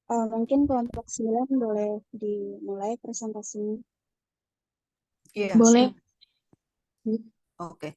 Mungkin kelompok 9 boleh dimulai presentasinya. Iya, Boleh. oke.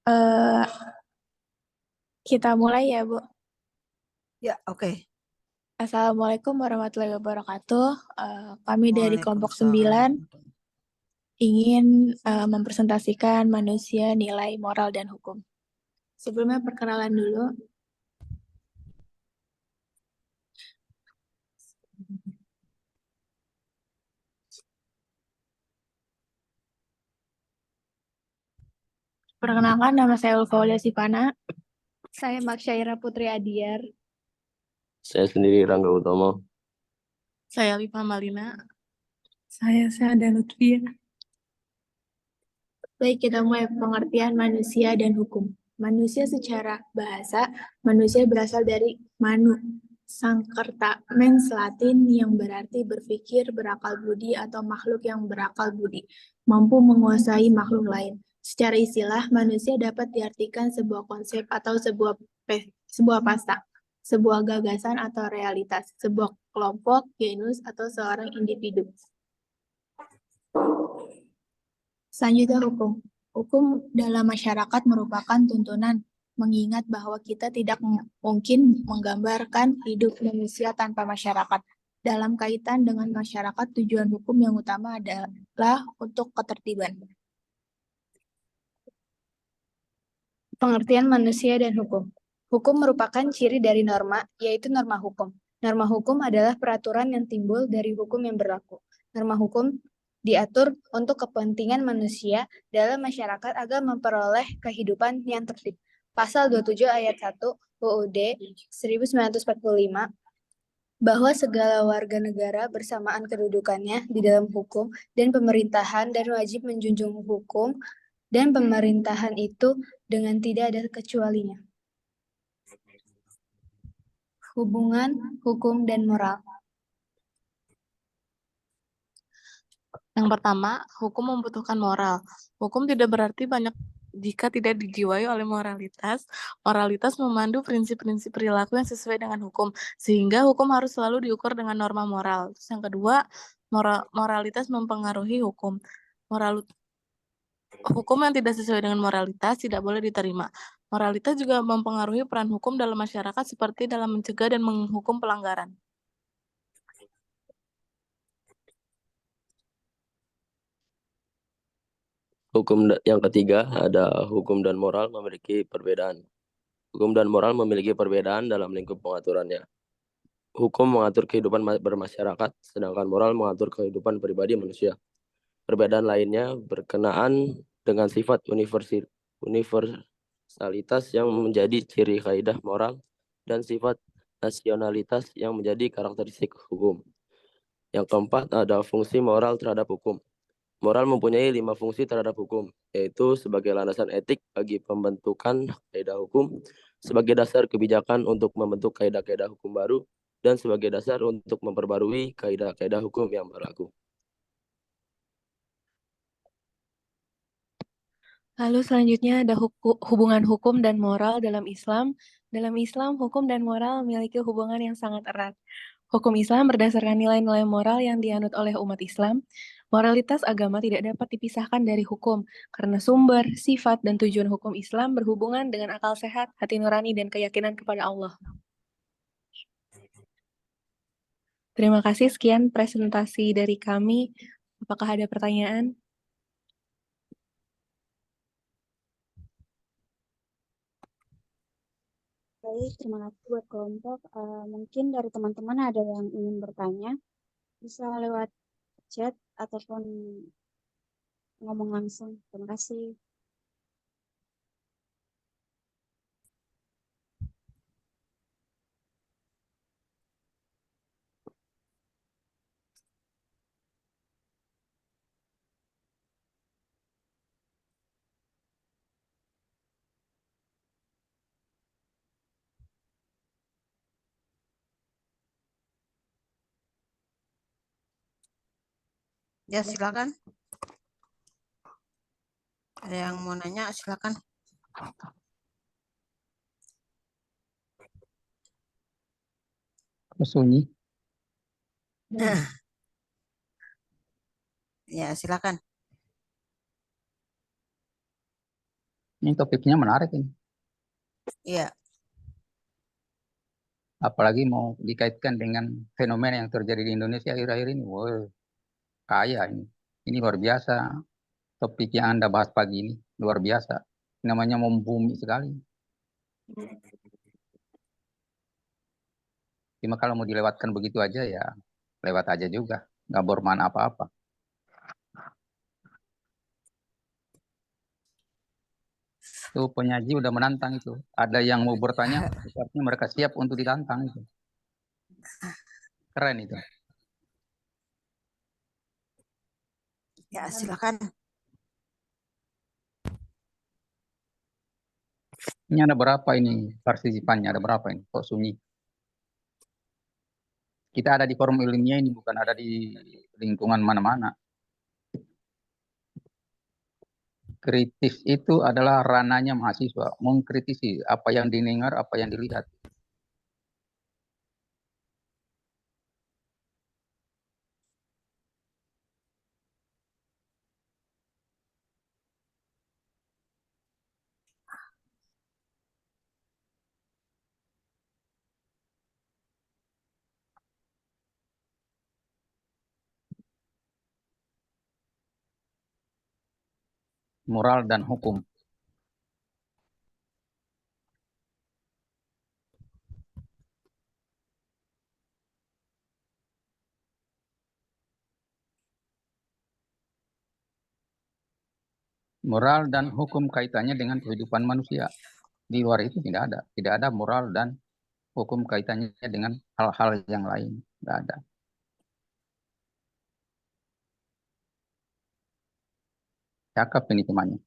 Eh, kita mulai ya, Bu. Ya, oke. Assalamualaikum warahmatullahi wabarakatuh. Kami dari kelompok Waalaikumsalam. 9 ingin mempresentasikan manusia, nilai, moral, dan hukum. Sebelumnya perkenalan dulu. Perkenalkan, nama saya Ulfaulia Sivana. Saya Maksyaira Putri Adiar. Saya sendiri Rangga Utomo. Saya Liva Malina. Saya Sada Lutfia. Baik, kita mulai pengertian manusia dan hukum. Manusia secara bahasa, manusia berasal dari manu, Sangkerta mens Latin yang berarti berpikir, berakal budi, atau makhluk yang berakal budi, mampu menguasai makhluk lain. Secara istilah, manusia dapat diartikan sebuah konsep atau sebuah pasta, sebuah gagasan atau realitas, sebuah kelompok, genus, atau seorang individu. Selanjutnya hukum. Hukum dalam masyarakat merupakan tuntunan, mengingat bahwa kita tidak mungkin menggambarkan hidup manusia tanpa masyarakat. Dalam kaitan dengan masyarakat, tujuan hukum yang utama adalah untuk ketertiban. Pengertian manusia dan hukum. Hukum merupakan ciri dari norma, yaitu norma hukum. Norma hukum adalah peraturan yang timbul dari hukum yang berlaku. Norma hukum diatur untuk kepentingan manusia dalam masyarakat agar memperoleh kehidupan yang tertib. Pasal 27 ayat 1 UUD 1945 bahwa segala warga negara bersamaan kedudukannya di dalam hukum dan pemerintahan dan wajib menjunjung hukum dan pemerintahan itu dengan tidak ada kecualinya. Hubungan hukum dan moral. Yang pertama, hukum membutuhkan moral. Hukum tidak berarti banyak jika tidak dijiwai oleh moralitas. Moralitas memandu prinsip-prinsip perilaku yang sesuai dengan hukum, sehingga hukum harus selalu diukur dengan norma moral. Terus yang kedua, moralitas mempengaruhi hukum. Hukum yang tidak sesuai dengan moralitas tidak boleh diterima. Moralitas juga mempengaruhi peran hukum dalam masyarakat seperti dalam mencegah dan menghukum pelanggaran. Hukum yang ketiga ada hukum dan moral memiliki perbedaan. Hukum dan moral memiliki perbedaan dalam lingkup pengaturannya. Hukum mengatur kehidupan bermasyarakat, sedangkan moral mengatur kehidupan pribadi manusia. Perbedaan lainnya berkenaan dengan sifat universalitas yang menjadi ciri kaidah moral dan sifat nasionalitas yang menjadi karakteristik hukum. Yang keempat ada fungsi moral terhadap hukum. Moral mempunyai 5 fungsi terhadap hukum, yaitu sebagai landasan etik bagi pembentukan kaidah hukum, sebagai dasar kebijakan untuk membentuk kaidah-kaidah hukum baru, dan sebagai dasar untuk memperbarui kaidah-kaidah hukum yang berlaku. Lalu selanjutnya ada hubungan hukum dan moral dalam Islam. Dalam Islam, hukum dan moral memiliki hubungan yang sangat erat. Hukum Islam berdasarkan nilai-nilai moral yang dianut oleh umat Islam. Moralitas agama tidak dapat dipisahkan dari hukum, karena sumber, sifat, dan tujuan hukum Islam berhubungan dengan akal sehat, hati nurani, dan keyakinan kepada Allah. Terima kasih, sekian presentasi dari kami. Apakah ada pertanyaan? Baik, terima kasih buat kelompok. Mungkin dari teman-teman ada yang ingin bertanya, bisa lewat chat ataupun ngomong langsung. Terima kasih. Ya, silakan. Ada yang mau nanya, silakan. Sunyi. Ya, silakan. Ini topiknya menarik ini. Iya. Apalagi mau dikaitkan dengan fenomena yang terjadi di Indonesia akhir-akhir ini. Wah, kaya ini. Ini luar biasa. Topik yang Anda bahas pagi ini luar biasa. Namanya membumi sekali. Cuma kalau mau dilewatkan begitu aja ya lewat aja juga. Nggak bermakna apa-apa. Tuh penyaji udah menantang itu. Ada yang mau bertanya, artinya mereka siap untuk ditantang itu. Keren itu. Ya, silakan. Ini ada berapa ini partisipannya? Ada berapa ini? Kok sunyi? Kita ada di forum ilmiah ini, bukan ada di lingkungan mana-mana. Kritis itu adalah ranahnya mahasiswa, mengkritisi apa yang didengar, apa yang dilihat. Moral dan hukum. Moral dan hukum kaitannya dengan kehidupan manusia. Di luar itu tidak ada. Tidak ada moral dan hukum kaitannya dengan hal-hal yang lain. Tidak ada. Cakep ini temannya.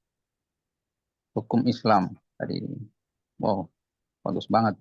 Hukum Islam tadi. Wow, bagus banget.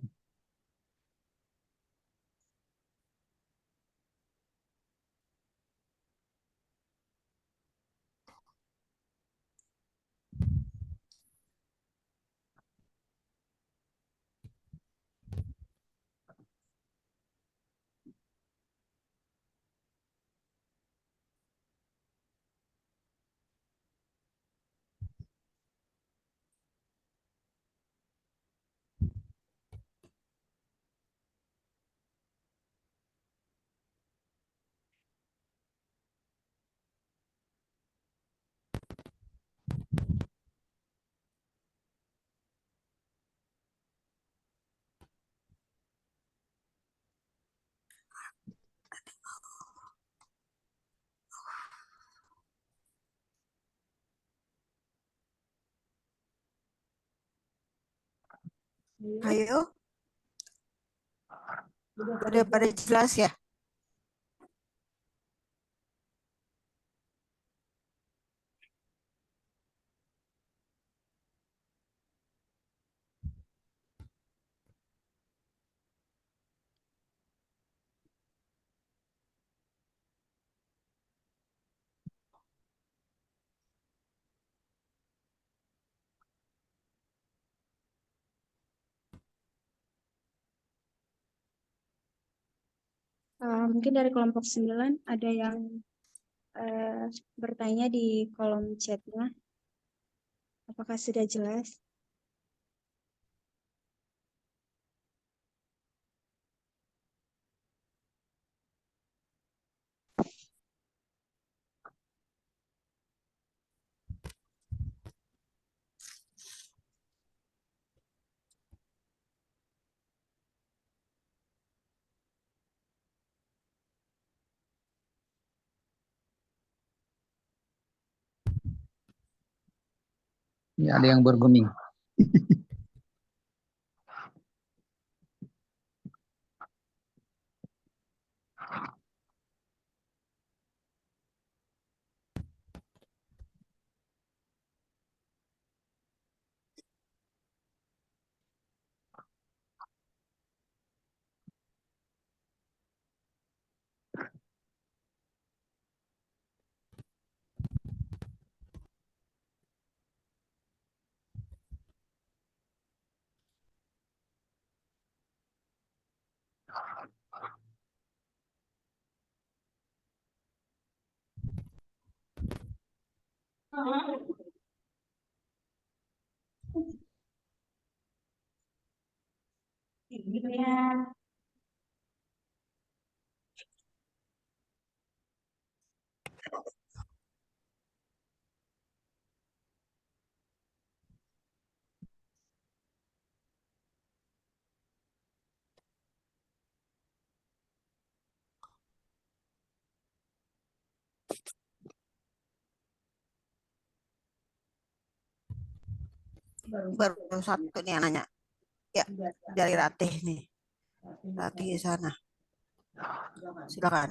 Ayo. Udah pada jelas ya? Mungkin dari kelompok 9 ada yang bertanya di kolom chatnya. Apakah sudah jelas? Ya, ada yang bergeming. Baru satu nih yang nanya. Ya, dari Ratih nih. Ratih di sana. Silakan.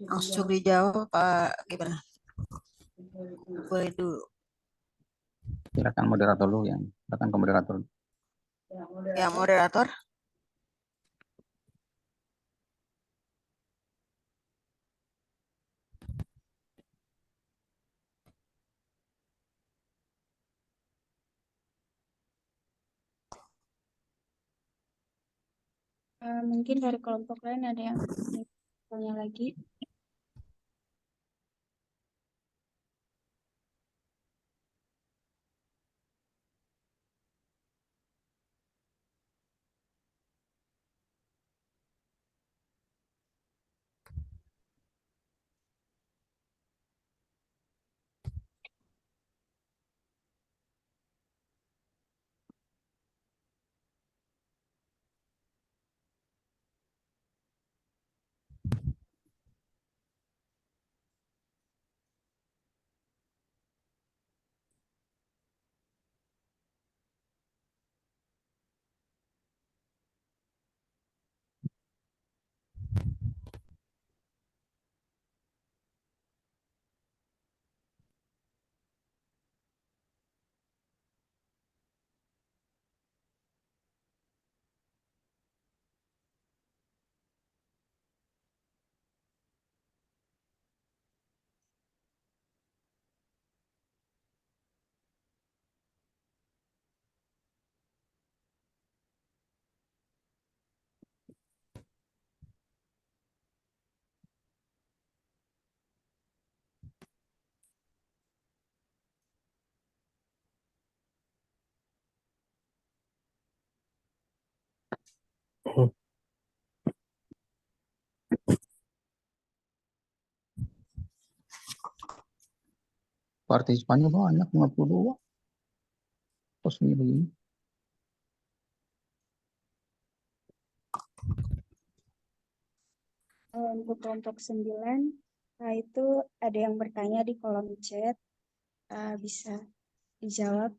Langsung dijawab Pak gimana? Boleh dulu. Silakan moderator dulu yang silakan ke moderator. Ya, moderator. Mungkin dari kelompok lain ada yang tanya lagi. Partisipannya banyak 52. Terus ini begini. Untuk kelompok 9, itu ada yang bertanya di kolom chat. Bisa dijawab.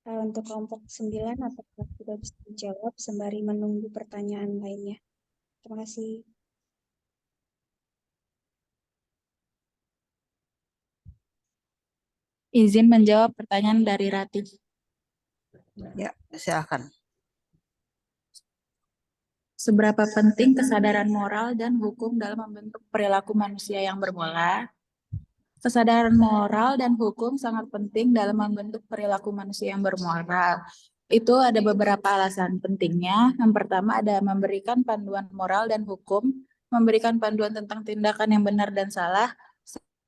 Untuk kelompok 9, apakah sudah bisa dijawab sembari menunggu pertanyaan lainnya? Terima kasih. Izin menjawab pertanyaan dari Rati. Ya, silakan. Seberapa penting kesadaran moral dan hukum dalam membentuk perilaku manusia yang bermoral? Kesadaran moral dan hukum sangat penting dalam membentuk perilaku manusia yang bermoral. Itu ada beberapa alasan pentingnya. Yang pertama ada memberikan panduan moral dan hukum, memberikan panduan tentang tindakan yang benar dan salah,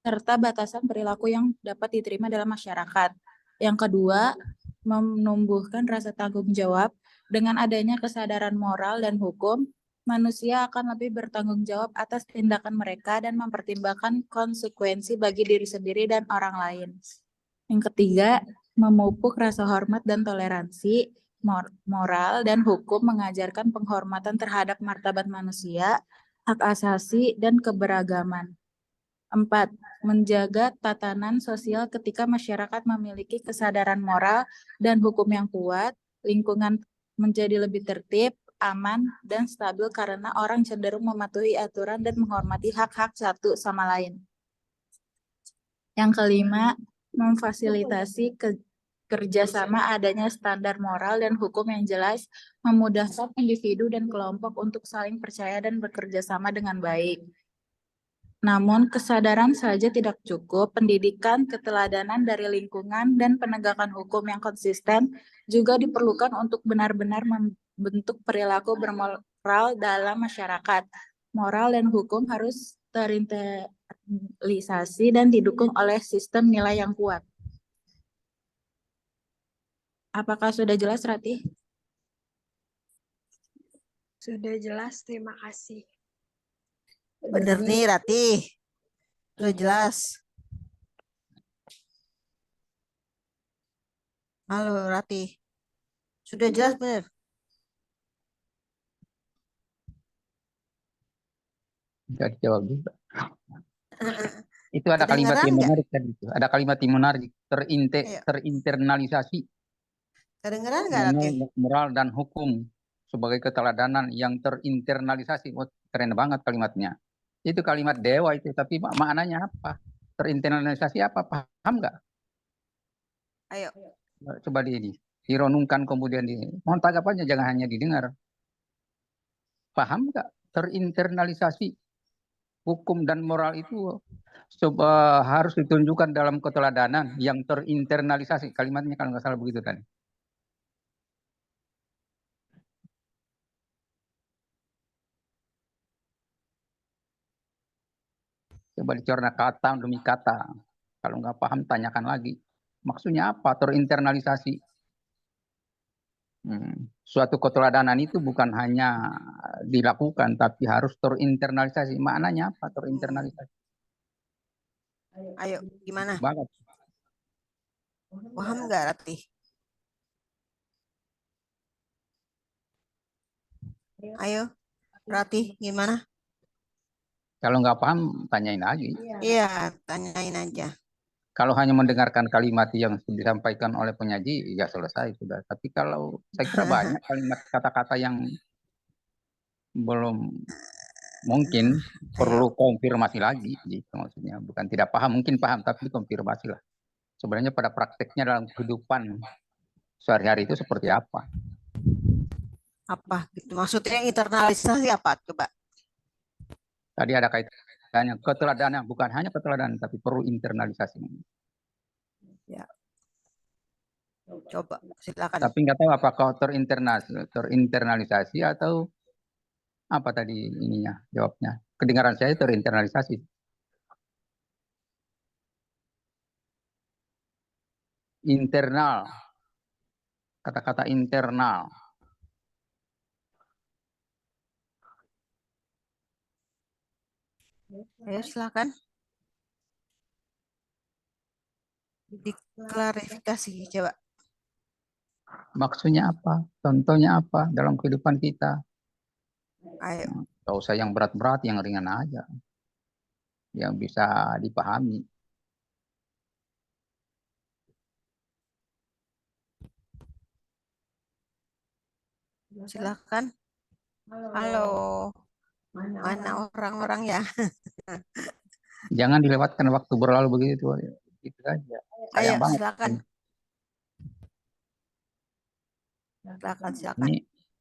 serta batasan perilaku yang dapat diterima dalam masyarakat. Yang kedua, menumbuhkan rasa tanggung jawab. Dengan adanya kesadaran moral dan hukum, manusia akan lebih bertanggung jawab atas tindakan mereka dan mempertimbangkan konsekuensi bagi diri sendiri dan orang lain. Yang ketiga, memupuk rasa hormat dan toleransi. Moral dan hukum mengajarkan penghormatan terhadap martabat manusia, hak asasi, dan keberagaman. 4. Menjaga tatanan sosial. Ketika masyarakat memiliki kesadaran moral dan hukum yang kuat, lingkungan menjadi lebih tertib, aman, dan stabil karena orang cenderung mematuhi aturan dan menghormati hak-hak satu sama lain. Yang kelima, memfasilitasi kerjasama. Adanya standar moral dan hukum yang jelas memudahkan individu dan kelompok untuk saling percaya dan bekerja sama dengan baik. Namun, kesadaran saja tidak cukup. Pendidikan, keteladanan dari lingkungan, dan penegakan hukum yang konsisten juga diperlukan untuk benar-benar membentuk perilaku bermoral dalam masyarakat. Moral dan hukum harus terinternalisasi dan didukung oleh sistem nilai yang kuat. Apakah sudah jelas, Rati? Sudah jelas, terima kasih. Bener nih, Rati. Sudah jelas. Halo, Rati. Sudah jelas, bener. Nggak dijawab juga. Itu ada kalimat Kedengeran yang nggak? menarik tadi itu. Ada kalimat yang menarik, Ayo. terinternalisasi. Kedengeran nggak, Rati? Moral dan hukum sebagai keteladanan yang terinternalisasi. Oh, keren banget kalimatnya. Itu kalimat dewa itu, tapi maknanya apa? Terinternalisasi apa? Paham nggak? Ayo. Coba direnungkan kemudian mohon tanggapannya, jangan hanya didengar. Paham nggak? Terinternalisasi hukum dan moral itu harus ditunjukkan dalam keteladanan yang terinternalisasi. Kalimatnya kalau nggak salah begitu tadi. Coba dicerna kata demi kata. Kalau nggak paham, tanyakan lagi. Maksudnya apa? Terinternalisasi. Suatu keteladanan itu bukan hanya dilakukan, tapi harus terinternalisasi. Maknanya apa? Terinternalisasi. Ayo, gimana? Banget. Paham nggak, Rati? Ayo, Rati, gimana? Kalau nggak paham, tanyain lagi. Iya, tanyain aja. Kalau hanya mendengarkan kalimat yang disampaikan oleh penyaji, ya selesai sudah. Tapi kalau saya kira banyak kalimat kata-kata yang belum mungkin perlu konfirmasi lagi, gitu maksudnya. Bukan tidak paham, mungkin paham, tapi konfirmasi lah. Sebenarnya pada prakteknya dalam kehidupan sehari-hari itu seperti apa? Apa gitu? Maksudnya internalisasi apa? Coba. Tadi ada kaitannya keteladanan, bukan hanya keteladanan, tapi perlu internalisasi. Ya. Coba, silakan. Tapi nggak tahu apakah terinternalisasi atau apa tadi ininya jawabnya. Kedengaran saya terinternalisasi. Internal. Kata-kata internal. Ayo silakan. Diklarifikasi coba. Maksudnya apa? Contohnya apa dalam kehidupan kita? Ayo. Gak usah yang berat-berat, yang ringan aja. Yang bisa dipahami. Silakan. Halo. Mana orang-orang ya? Jangan dilewatkan waktu berlalu begitu. Gitu aja. Sayang Ayo, banget. silakan. Silakan.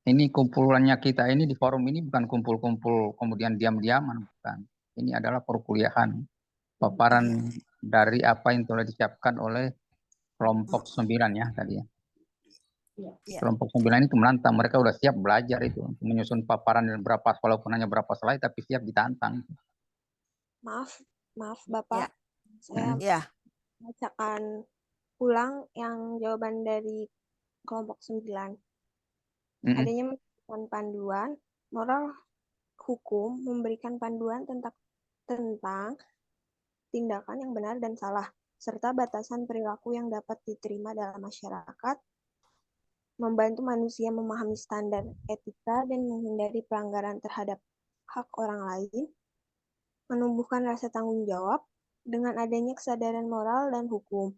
Ini kumpulannya kita ini di forum ini bukan kumpul-kumpul kemudian diam-diaman, bukan. Ini adalah perkuliahan. Paparan dari apa yang telah disiapkan oleh kelompok 9 ya tadi ya. Iya. Kelompok 9 itu menantang, mereka udah siap belajar itu untuk menyusun paparan dan berapa, walaupun hanya berapa slide tapi siap ditantang. Maaf Bapak, Ya. saya Ya. bacakan ulang yang jawaban dari kelompok 9. Adanya memberikan panduan, moral hukum memberikan panduan tentang tindakan yang benar dan salah, serta batasan perilaku yang dapat diterima dalam masyarakat, membantu manusia memahami standar etika dan menghindari pelanggaran terhadap hak orang lain, menumbuhkan rasa tanggung jawab. Dengan adanya kesadaran moral dan hukum,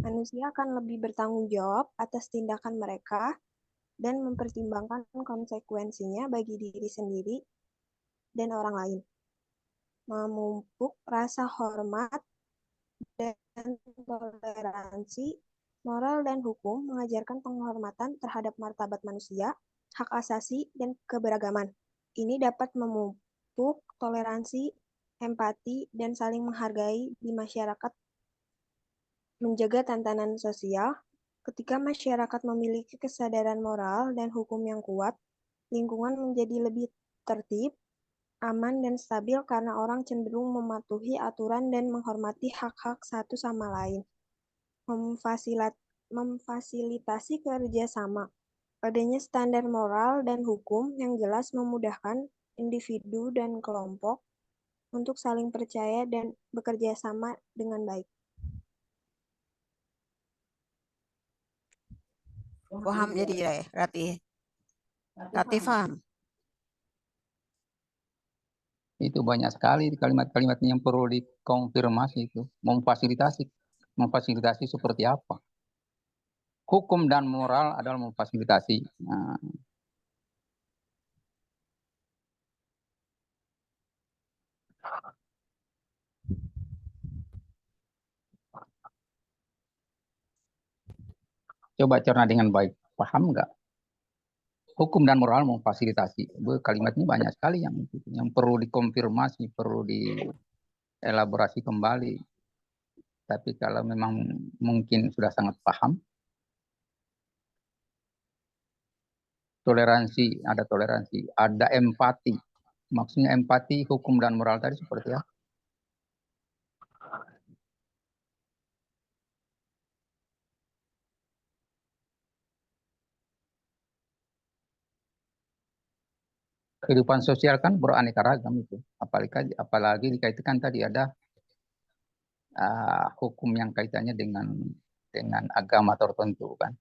manusia akan lebih bertanggung jawab atas tindakan mereka dan mempertimbangkan konsekuensinya bagi diri sendiri dan orang lain. Memupuk rasa hormat dan toleransi. Moral dan hukum mengajarkan penghormatan terhadap martabat manusia, hak asasi, dan keberagaman. Ini dapat memupuk toleransi, empati, dan saling menghargai di masyarakat. Menjaga tantangan sosial. Ketika masyarakat memiliki kesadaran moral dan hukum yang kuat, lingkungan menjadi lebih tertib, aman, dan stabil karena orang cenderung mematuhi aturan dan menghormati hak-hak satu sama lain. Memfasilitasi kerjasama. Adanya standar moral dan hukum yang jelas memudahkan individu dan kelompok untuk saling percaya dan bekerja sama dengan baik. Paham jadi ya, Rati paham. Itu banyak sekali kalimat-kalimatnya yang perlu dikonfirmasi itu. Memfasilitasi seperti apa? Hukum dan moral adalah memfasilitasi. Nah, coba cerna dengan baik. Paham nggak? Hukum dan moral memfasilitasi. Kalimatnya banyak sekali yang perlu dikonfirmasi, perlu dielaborasi kembali. Tapi kalau memang mungkin sudah sangat paham, toleransi, ada empati. Maksudnya empati, hukum dan moral tadi seperti apa? Kehidupan sosial kan beraneka ragam itu. Apalagi dikaitkan tadi ada hukum yang kaitannya dengan agama tertentu kan.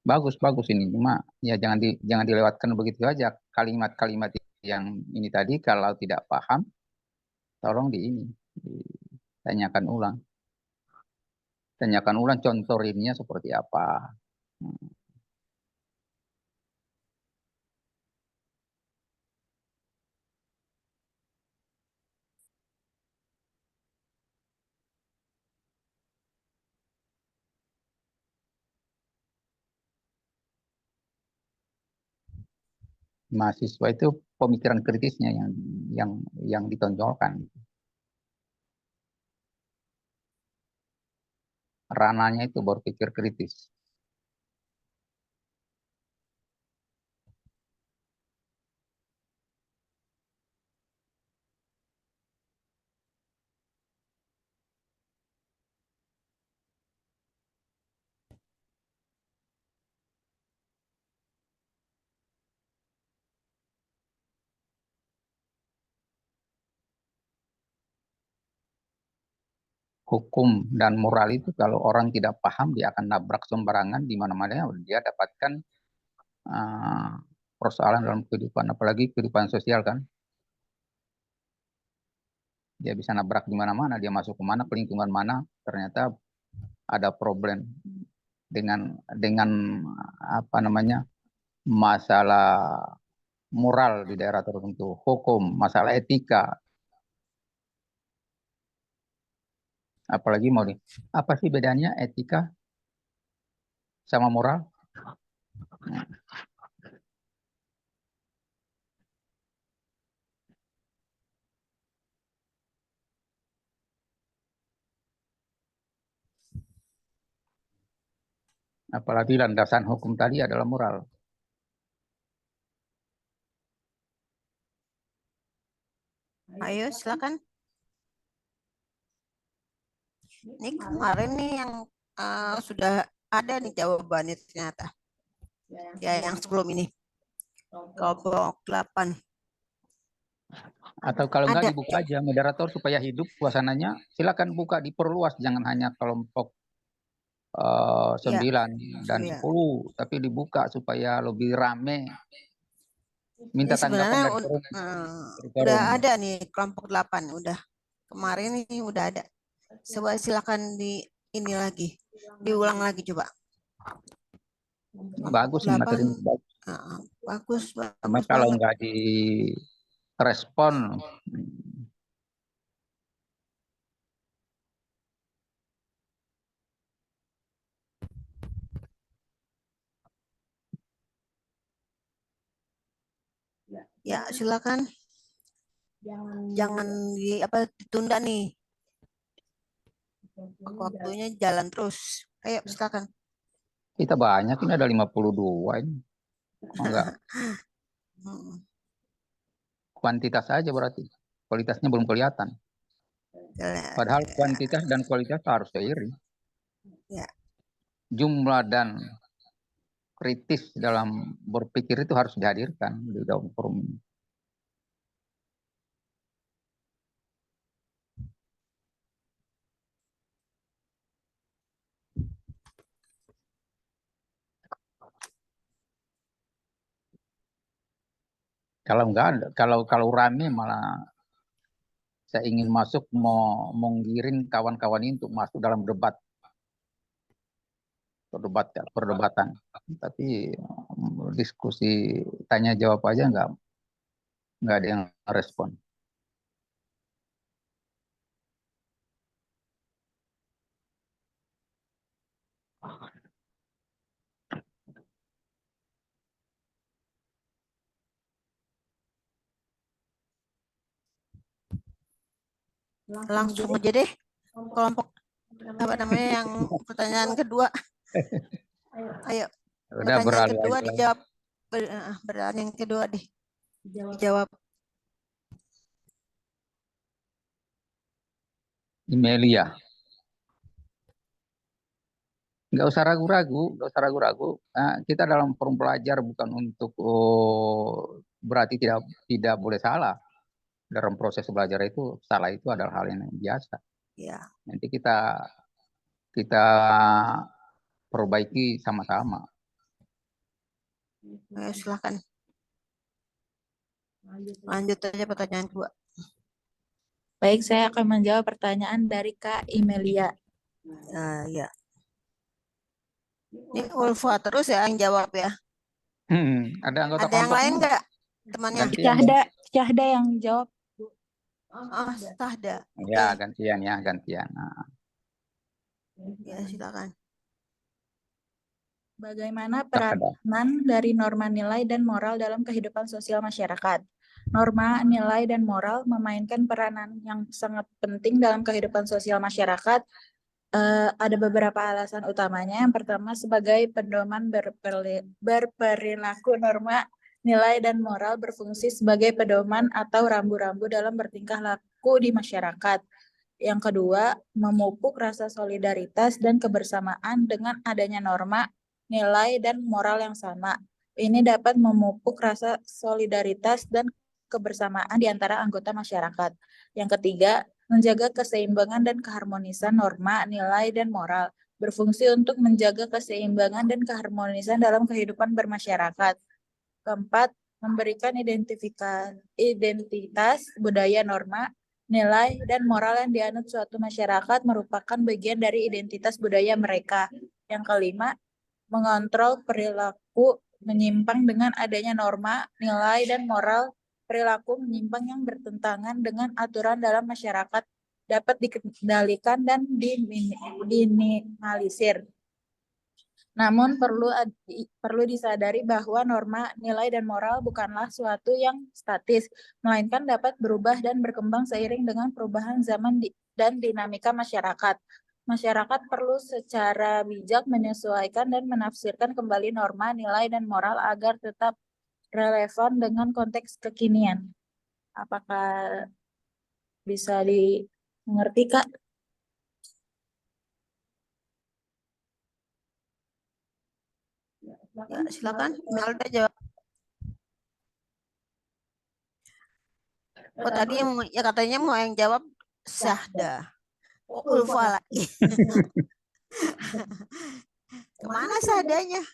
Bagus ini, cuma ya jangan dilewatkan begitu aja kalimat-kalimat yang ini tadi. Kalau tidak paham, tolong ditanyakan ulang. Tanyakan ulang contoh realnya seperti apa. Mahasiswa itu pemikiran kritisnya yang ditonjolkan. Rananya itu berpikir kritis. Hukum dan moral itu kalau orang tidak paham, dia akan nabrak sembarangan di mana-mana. Dia dapatkan persoalan dalam kehidupan, apalagi kehidupan sosial kan. Dia bisa nabrak di mana-mana, dia masuk ke mana, ke lingkungan mana, ternyata ada problem dengan apa namanya, masalah moral di daerah tertentu, hukum, masalah etika. Apalagi mau apa sih bedanya etika sama moral? Apalagi landasan hukum tadi adalah moral. Ayo silakan. Ini kemarin nih yang sudah ada nih jawabannya ternyata. Ya yang sebelum ini. Kelompok 8. Atau kalau enggak Ada. dibuka aja moderator supaya hidup suasananya, silakan buka, diperluas, jangan hanya kelompok 9 dan 10, tapi dibuka supaya lebih rame. Minta Ini sebenarnya tanggapan dari forum. udah ada nih kelompok 8 udah. Kemarin ini udah ada. Coba silakan ini lagi. Diulang lagi coba. Bagus nih materinya. Bagus. Cuma kalau enggak direspon, ya silakan. Jangan ditunda nih. Waktunya jalan terus. Ayo silakan. kita banyak, ini ada 52 ini. Enggak. Kuantitas aja berarti. Kualitasnya belum kelihatan. Padahal kuantitas dan kualitas harus seiring. Ya. Jumlah dan kritis dalam berpikir itu harus dihadirkan di dalam forum ini. Kalau enggak, kalau rame malah saya ingin masuk mau menggiring kawan-kawan ini untuk masuk dalam perdebatan. Tapi diskusi tanya jawab aja enggak ada yang respon. Langsung aja deh kelompok apa namanya yang pertanyaan kedua. Ayo. Udah pertanyaan kedua dijawab. Pertanyaan kedua dijawab. Imelia. Nggak usah ragu-ragu. Nah, kita dalam forum pelajar bukan untuk berarti tidak boleh salah. Dalam proses belajar itu salah itu adalah hal yang biasa. Ya. Nanti kita perbaiki sama-sama. Ayo silakan. Lanjut aja pertanyaan kedua. Baik, saya akan menjawab pertanyaan dari Kak Imelia. Ya. Ini Ulfa terus ya yang jawab ya. Ada anggota ada yang lain nggak temannya? Syahda yang jawab. Syahda. Ya, gantian. Nah. Ya, silakan. Bagaimana peranan dari norma nilai dan moral dalam kehidupan sosial masyarakat? Norma, nilai, dan moral memainkan peranan yang sangat penting dalam kehidupan sosial masyarakat. Ada beberapa alasan utamanya. Yang pertama, sebagai pedoman berperilaku, norma, nilai, dan moral berfungsi sebagai pedoman atau rambu-rambu dalam bertingkah laku di masyarakat. Yang kedua, memupuk rasa solidaritas dan kebersamaan dengan adanya norma, nilai, dan moral yang sama. Ini dapat memupuk rasa solidaritas dan kebersamaan di antara anggota masyarakat. Yang ketiga, menjaga keseimbangan dan keharmonisan norma, nilai, dan moral. Berfungsi untuk menjaga keseimbangan dan keharmonisan dalam kehidupan bermasyarakat. Keempat, memberikan identitas budaya norma, nilai, dan moral yang dianut suatu masyarakat merupakan bagian dari identitas budaya mereka. Yang kelima, mengontrol perilaku menyimpang dengan adanya norma, nilai, dan moral. Perilaku menyimpang yang bertentangan dengan aturan dalam masyarakat dapat dikendalikan dan diminimalisir. Namun perlu disadari bahwa norma, nilai, dan moral bukanlah suatu yang statis, melainkan dapat berubah dan berkembang seiring dengan perubahan zaman dan dinamika masyarakat. Masyarakat perlu secara bijak menyesuaikan dan menafsirkan kembali norma, nilai, dan moral agar tetap relevan dengan konteks kekinian. Apakah bisa dimengerti, Kak? Ya, silakan Melda jawab. Oh, tadi ya katanya mau yang jawab Syahda. Oh, Ulfa lagi. Kemana Syahdanya?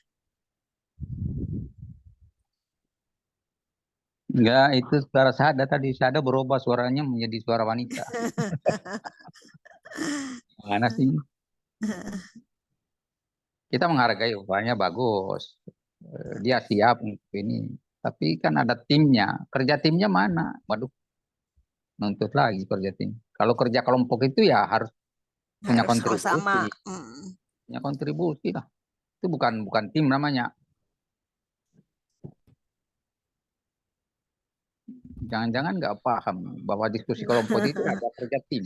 Enggak, itu suara Syahda tadi. Syahda berubah suaranya menjadi suara wanita. Mana sih? Kita menghargai upahnya bagus. Dia siap untuk ini. Tapi kan ada timnya. Kerja timnya mana? Waduh, nuntut lagi kerja tim. Kalau kerja kelompok itu ya harus punya Harus kontribusi. sama. Punya kontribusi lah. Itu bukan tim namanya. Jangan-jangan nggak paham bahwa diskusi kelompok itu ada kerja tim.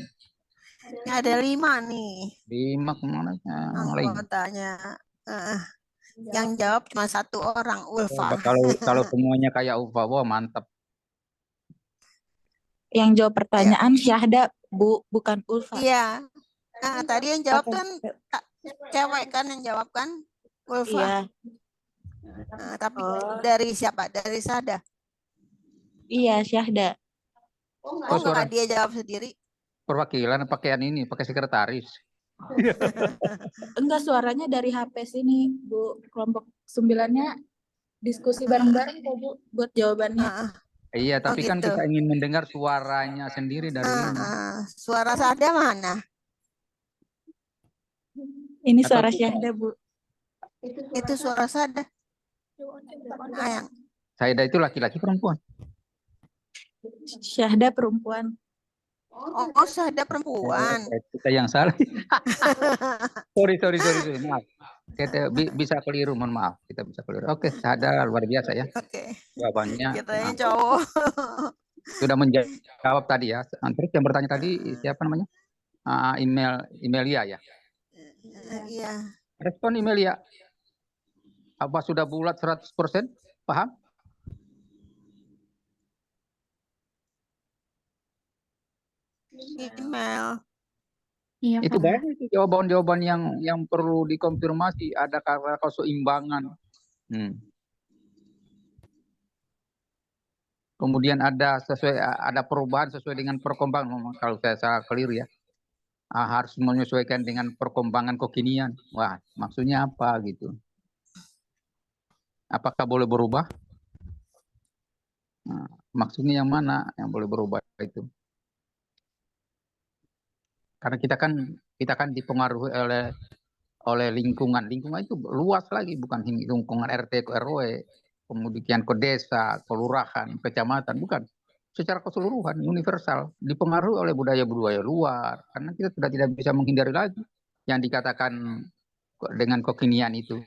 Ini ada 5 nih 5 kemana anggotanya. Yang jawab cuma 1 orang, Ulfa. Kalau semuanya kayak Ulfa, wah mantap. Yang jawab pertanyaan Syahda, Bu, bukan Ulfa. Iya. Nah, tadi yang jawab kan cewek kan yang jawab kan, Ulfa. Iya. Nah, tapi dari siapa? Dari Syahda. Iya, Syahda. Oh, enggak dia jawab sendiri. Perwakilan pakaian ini, pakai sekretaris. Enggak, suaranya dari HP sini, Bu. Kelompok 9-nya diskusi bareng-bareng kok, Bu, buat jawabannya. Iya, tapi kan kita ingin mendengar suaranya sendiri dari ini. Suara Syahda mana? Ini suara Syahda, Bu. Itu suara Syahda. Ayang. Syahda itu laki-laki perempuan? Syahda perempuan. Oh, Syahda perempuan. Kita yang salah. sorry. Maaf. Kita bisa keliru, mohon maaf. Kita bisa keliru. Oke, Syahda luar biasa ya. Oke. Jawabannya. Kita yang cowok. Sudah menjawab tadi ya. Terus yang bertanya tadi siapa namanya? Imelia ya. Iya. Respon Imelia. Apa sudah bulat 100%? Paham? Email. Iya, itu banyak itu jawaban-jawaban yang perlu dikonfirmasi. Ada kata keseimbangan. Kemudian ada perubahan sesuai dengan perkembangan. Kalau saya salah keliru ya. Harus menyesuaikan dengan perkembangan kekinian. Wah, maksudnya apa gitu? Apakah boleh berubah? Nah, maksudnya yang mana yang boleh berubah itu? Karena kita kan dipengaruhi oleh lingkungan. Lingkungan itu luas lagi, bukan lingkungan RT ke RW, kemudian ke desa, kelurahan, kecamatan, bukan. Secara keseluruhan, universal, dipengaruhi oleh budaya-budaya luar. Karena kita sudah tidak bisa menghindari lagi yang dikatakan dengan kekinian itu.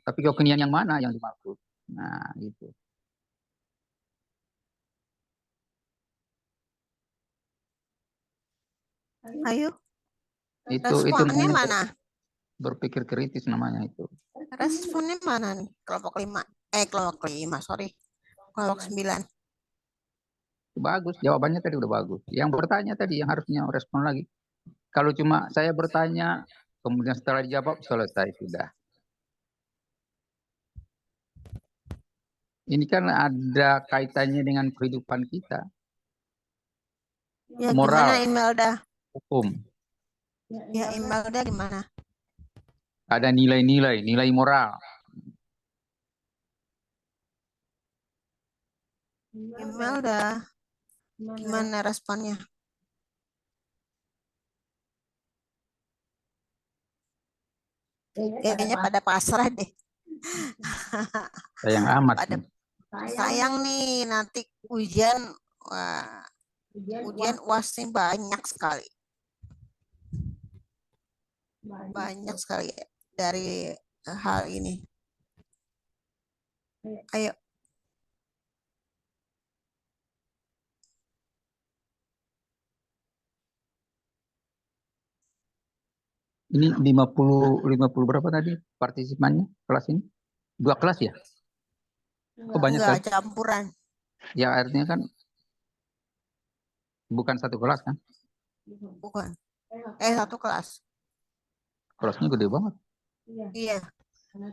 Tapi kekinian yang mana yang dimaksud? Nah, gitu. Ayo. Responnya itu mana? Berpikir kritis namanya itu. Responnya mana nih? Kelompok 5. Kelompok 5, sorry. Kelompok 9. Bagus, jawabannya tadi udah bagus. Yang bertanya tadi yang harusnya respon lagi. Kalau cuma saya bertanya, kemudian setelah dijawab, selesai sudah. Ini kan ada kaitannya dengan kehidupan kita. Ya, moral, gimana Imelda? Hukum. Ya, Imelda gimana? Ada nilai moral. Imelda, gimana responnya? Kayaknya pada pasrah deh. Sayang amat. Pada sayang nih nanti ujian, wah, ujian UASnya banyak sekali. Banyak sekali dari hal ini. Ayo. Ini 50 berapa tadi partisipannya kelas ini? 2 kelas ya? Kok banyak Enggak, kali? campuran. Ya artinya kan bukan satu kelas kan? Bukan. Satu kelas. Kelasnya gede banget. Iya,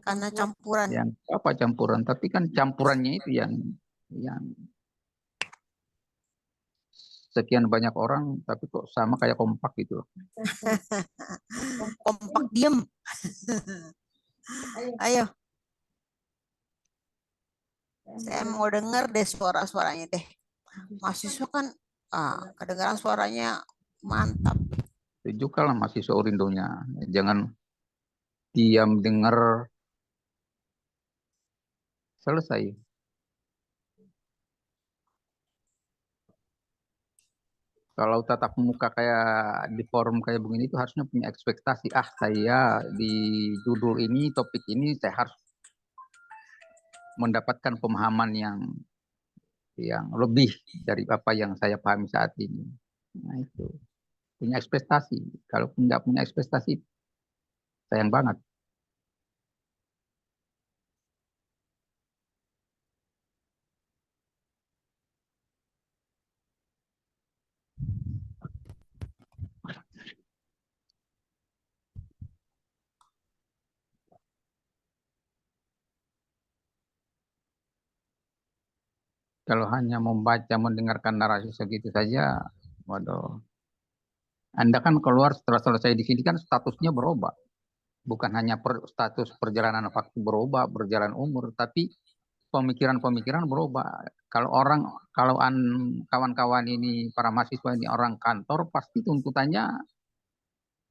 karena campuran. Yang apa campuran? Tapi kan campurannya itu yang sekian banyak orang, tapi kok sama kayak kompak gitu. Kompak diem. Ayo. Saya mau denger deh suara-suaranya deh. Mahasiswa kan kedengaran suaranya mantap. Tunjukkanlah mahasiswa Urindonya. Jangan diam dengar selesai. Kalau tatap muka kayak di forum kayak begini itu harusnya punya ekspektasi. Saya di judul ini, topik ini saya harus mendapatkan pemahaman yang lebih dari apa yang saya pahami saat ini. Nah itu punya ekspektasi. Kalau nggak punya ekspektasi, sayang banget. Kalau hanya membaca, mendengarkan narasi segitu saja, waduh. Anda kan keluar setelah selesai di sini kan statusnya berubah. Bukan hanya status perjalanan waktu berubah, berjalan umur, tapi pemikiran-pemikiran berubah. Kalau kawan-kawan ini, para mahasiswa ini orang kantor, pasti tuntutannya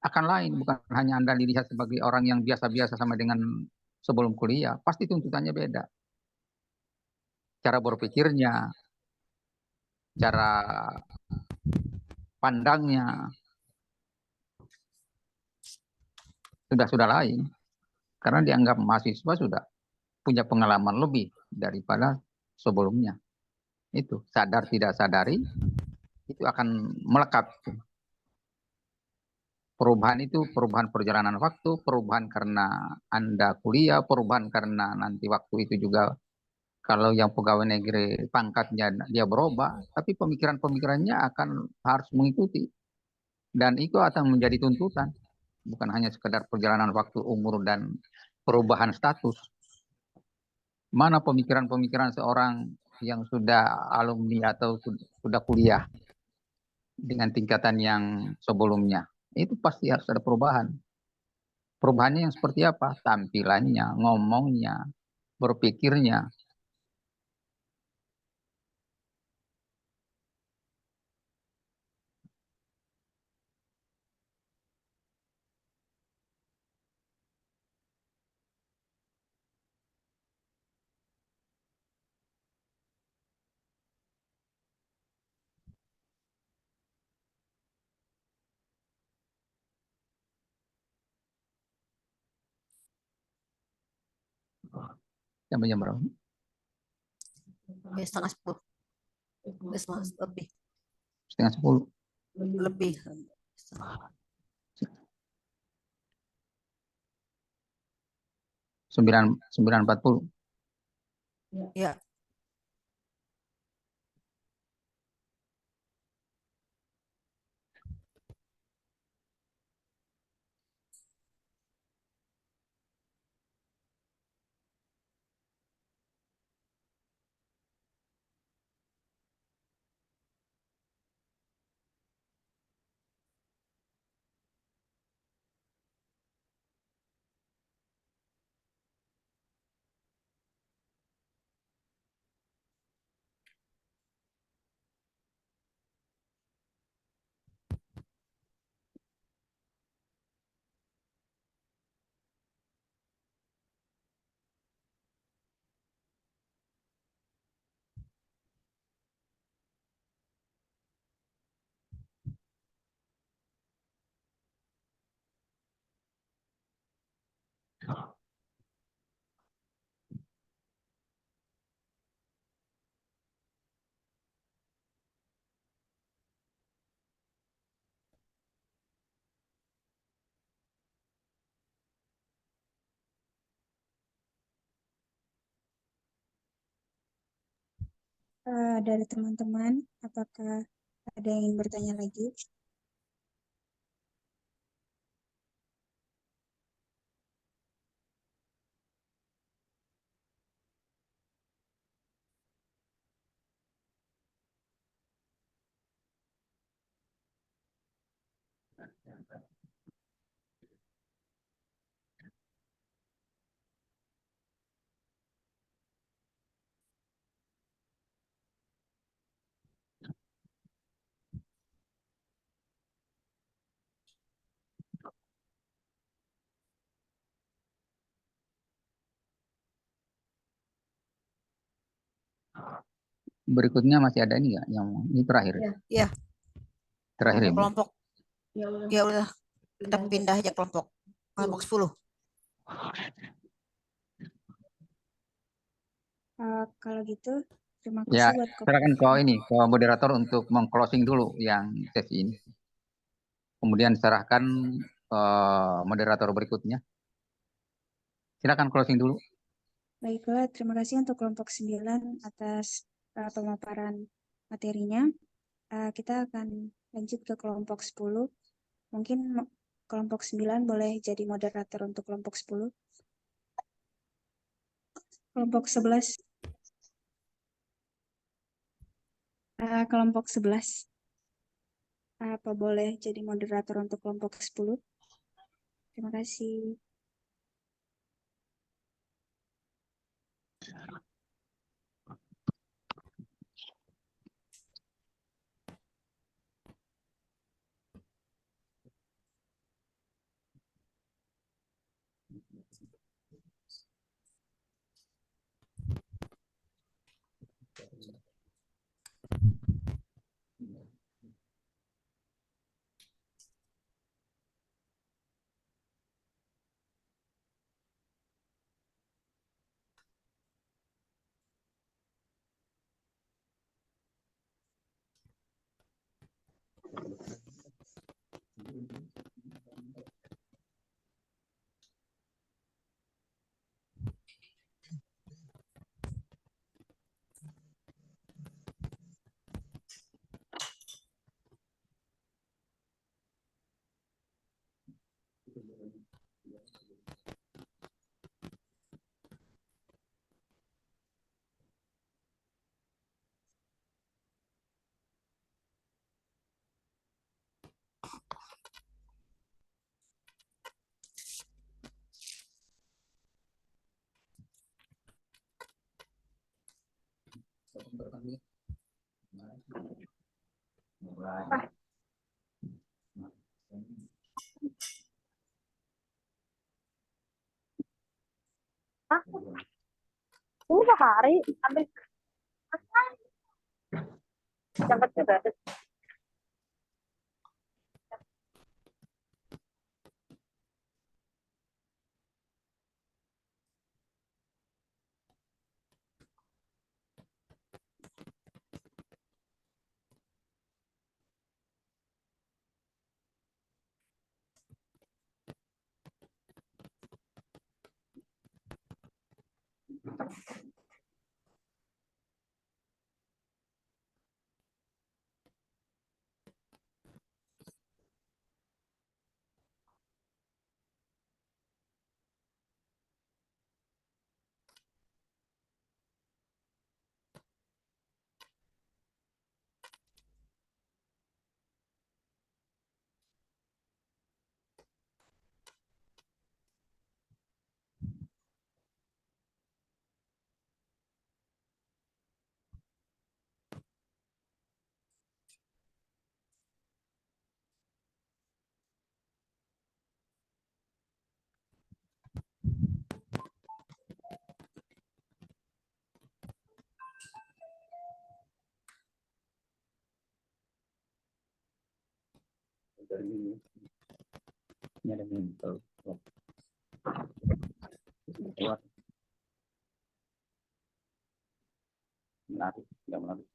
akan lain. Bukan hanya Anda dilihat sebagai orang yang biasa-biasa sama dengan sebelum kuliah, pasti tuntutannya beda. Cara berpikirnya, cara pandangnya, sudah lain. Karena dianggap mahasiswa sudah punya pengalaman lebih daripada sebelumnya. Itu sadar tidak sadari itu akan melekat. Perubahan itu perubahan perjalanan waktu, perubahan karena Anda kuliah, perubahan karena nanti waktu itu juga kalau yang pegawai negeri pangkatnya dia berubah, tapi pemikiran-pemikirannya akan harus mengikuti. Dan itu akan menjadi tuntutan. Bukan hanya sekedar perjalanan waktu, umur, dan perubahan status. Mana pemikiran-pemikiran seorang yang sudah alumni atau sudah kuliah dengan tingkatan yang sebelumnya. Itu pasti harus ada perubahan. Perubahannya yang seperti apa? Tampilannya, ngomongnya, berpikirnya. Sampai jam berapa? Setengah 10. Lebih. Setengah 10. Lebih. 9.40. Ya. Dari teman-teman, apakah ada yang ingin bertanya lagi? Berikutnya masih ada ini nggak? Yang ini terakhir. Ya, Terakhir ya, Bu? kelompok. Ya udah, kita pindah aja kelompok 10. Kalau gitu, terima Ya, kasih buat silakan ke ini, ke moderator untuk meng-closing dulu yang sesi ini. Kemudian serahkan moderator berikutnya. Silakan closing dulu. Baiklah, terima kasih untuk kelompok 9 atas pemaparan materinya. Kita akan lanjut ke kelompok 10. Mungkin kelompok 9 boleh jadi moderator untuk kelompok 10. Kelompok 11. Kelompok 11. Apa boleh jadi moderator untuk kelompok 10? Terima kasih. Hari habis dapat juga. Ini ada mental. Menarik, tidak menarik.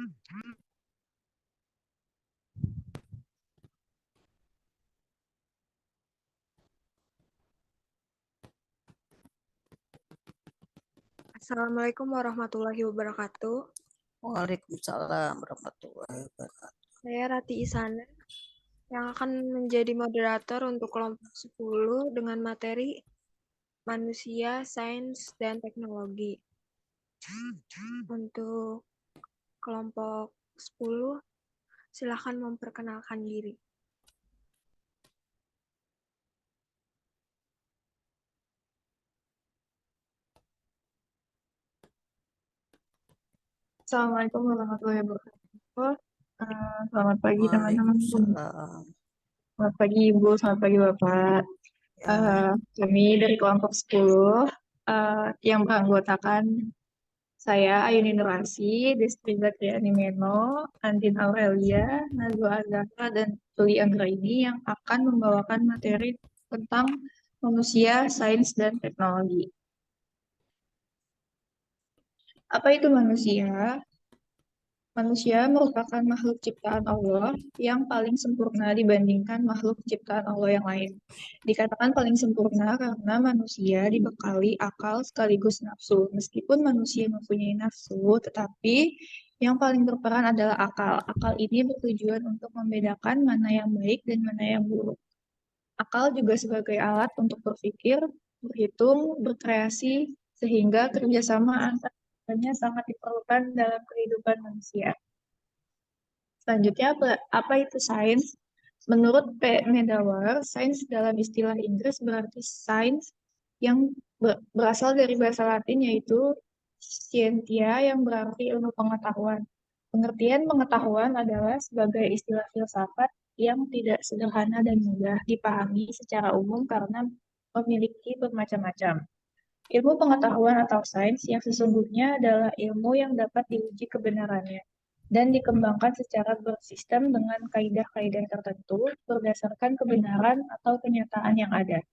Assalamualaikum warahmatullahi wabarakatuh. Waalaikumsalam warahmatullahi wabarakatuh. Saya Rati Isana yang akan menjadi moderator untuk kelompok 10 dengan materi manusia, sains, dan teknologi. Untuk kelompok 10, silakan memperkenalkan diri. Assalamualaikum warahmatullahi wabarakatuh. Selamat pagi teman-teman. Waalaikumsalam. Selamat pagi Ibu, selamat pagi Bapak. Kami dari kelompok 10 yang beranggotakan saya Ayuni Nurasi, Destri Zatriani Meno, Andin Aurelia, Najwa Azaka, dan Tuli Anggraini yang akan membawakan materi tentang manusia, sains, dan teknologi. Apa itu manusia? Manusia merupakan makhluk ciptaan Allah yang paling sempurna dibandingkan makhluk ciptaan Allah yang lain. Dikatakan paling sempurna karena manusia dibekali akal sekaligus nafsu. Meskipun manusia mempunyai nafsu, tetapi yang paling berperan adalah akal. Akal ini bertujuan untuk membedakan mana yang baik dan mana yang buruk. Akal juga sebagai alat untuk berpikir, berhitung, berkreasi, sehingga kerjasama antaranya sangat diperlukan dalam kehidupan manusia. Selanjutnya, apa itu sains? Menurut P. Medawar, sains dalam istilah Inggris berarti sains yang berasal dari bahasa Latin yaitu scientia yang berarti ilmu pengetahuan. Pengertian pengetahuan adalah sebagai istilah filsafat yang tidak sederhana dan mudah dipahami secara umum karena memiliki bermacam-macam. Ilmu pengetahuan atau sains yang sesungguhnya adalah ilmu yang dapat diuji kebenarannya dan dikembangkan secara bersistem dengan kaidah-kaidah tertentu berdasarkan kebenaran atau kenyataan yang ada.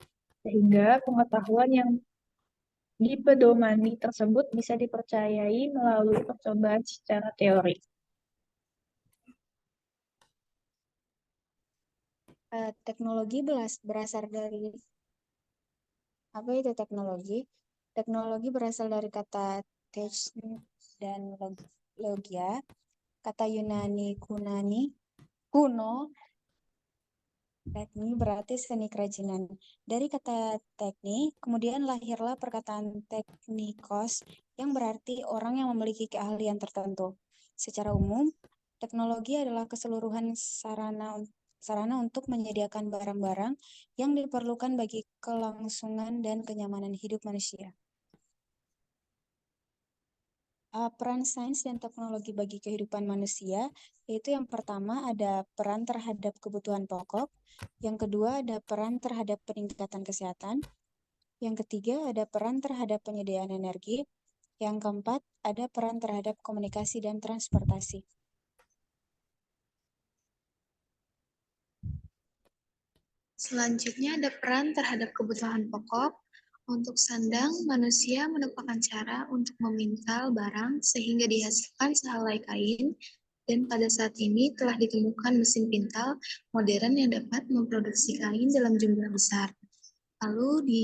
Sehingga pengetahuan yang dipedomani tersebut bisa dipercayai melalui percobaan secara teori. Teknologi berasal dari apa itu teknologi? Teknologi berasal dari kata technik dan logia, kata Yunani kuno, teknik berarti seni kerajinan. Dari kata teknik, kemudian lahirlah perkataan teknikos yang berarti orang yang memiliki keahlian tertentu. Secara umum, teknologi adalah keseluruhan sarana untuk menyediakan barang-barang yang diperlukan bagi kelangsungan dan kenyamanan hidup manusia. Peran sains dan teknologi bagi kehidupan manusia, yaitu yang pertama ada peran terhadap kebutuhan pokok, yang kedua ada peran terhadap peningkatan kesehatan, yang ketiga ada peran terhadap penyediaan energi, yang keempat ada peran terhadap komunikasi dan transportasi. Selanjutnya ada peran terhadap kebutuhan pokok. Untuk sandang, manusia menemukan cara untuk memintal barang sehingga dihasilkan sehelai kain, dan pada saat ini telah ditemukan mesin pintal modern yang dapat memproduksi kain dalam jumlah besar. Lalu di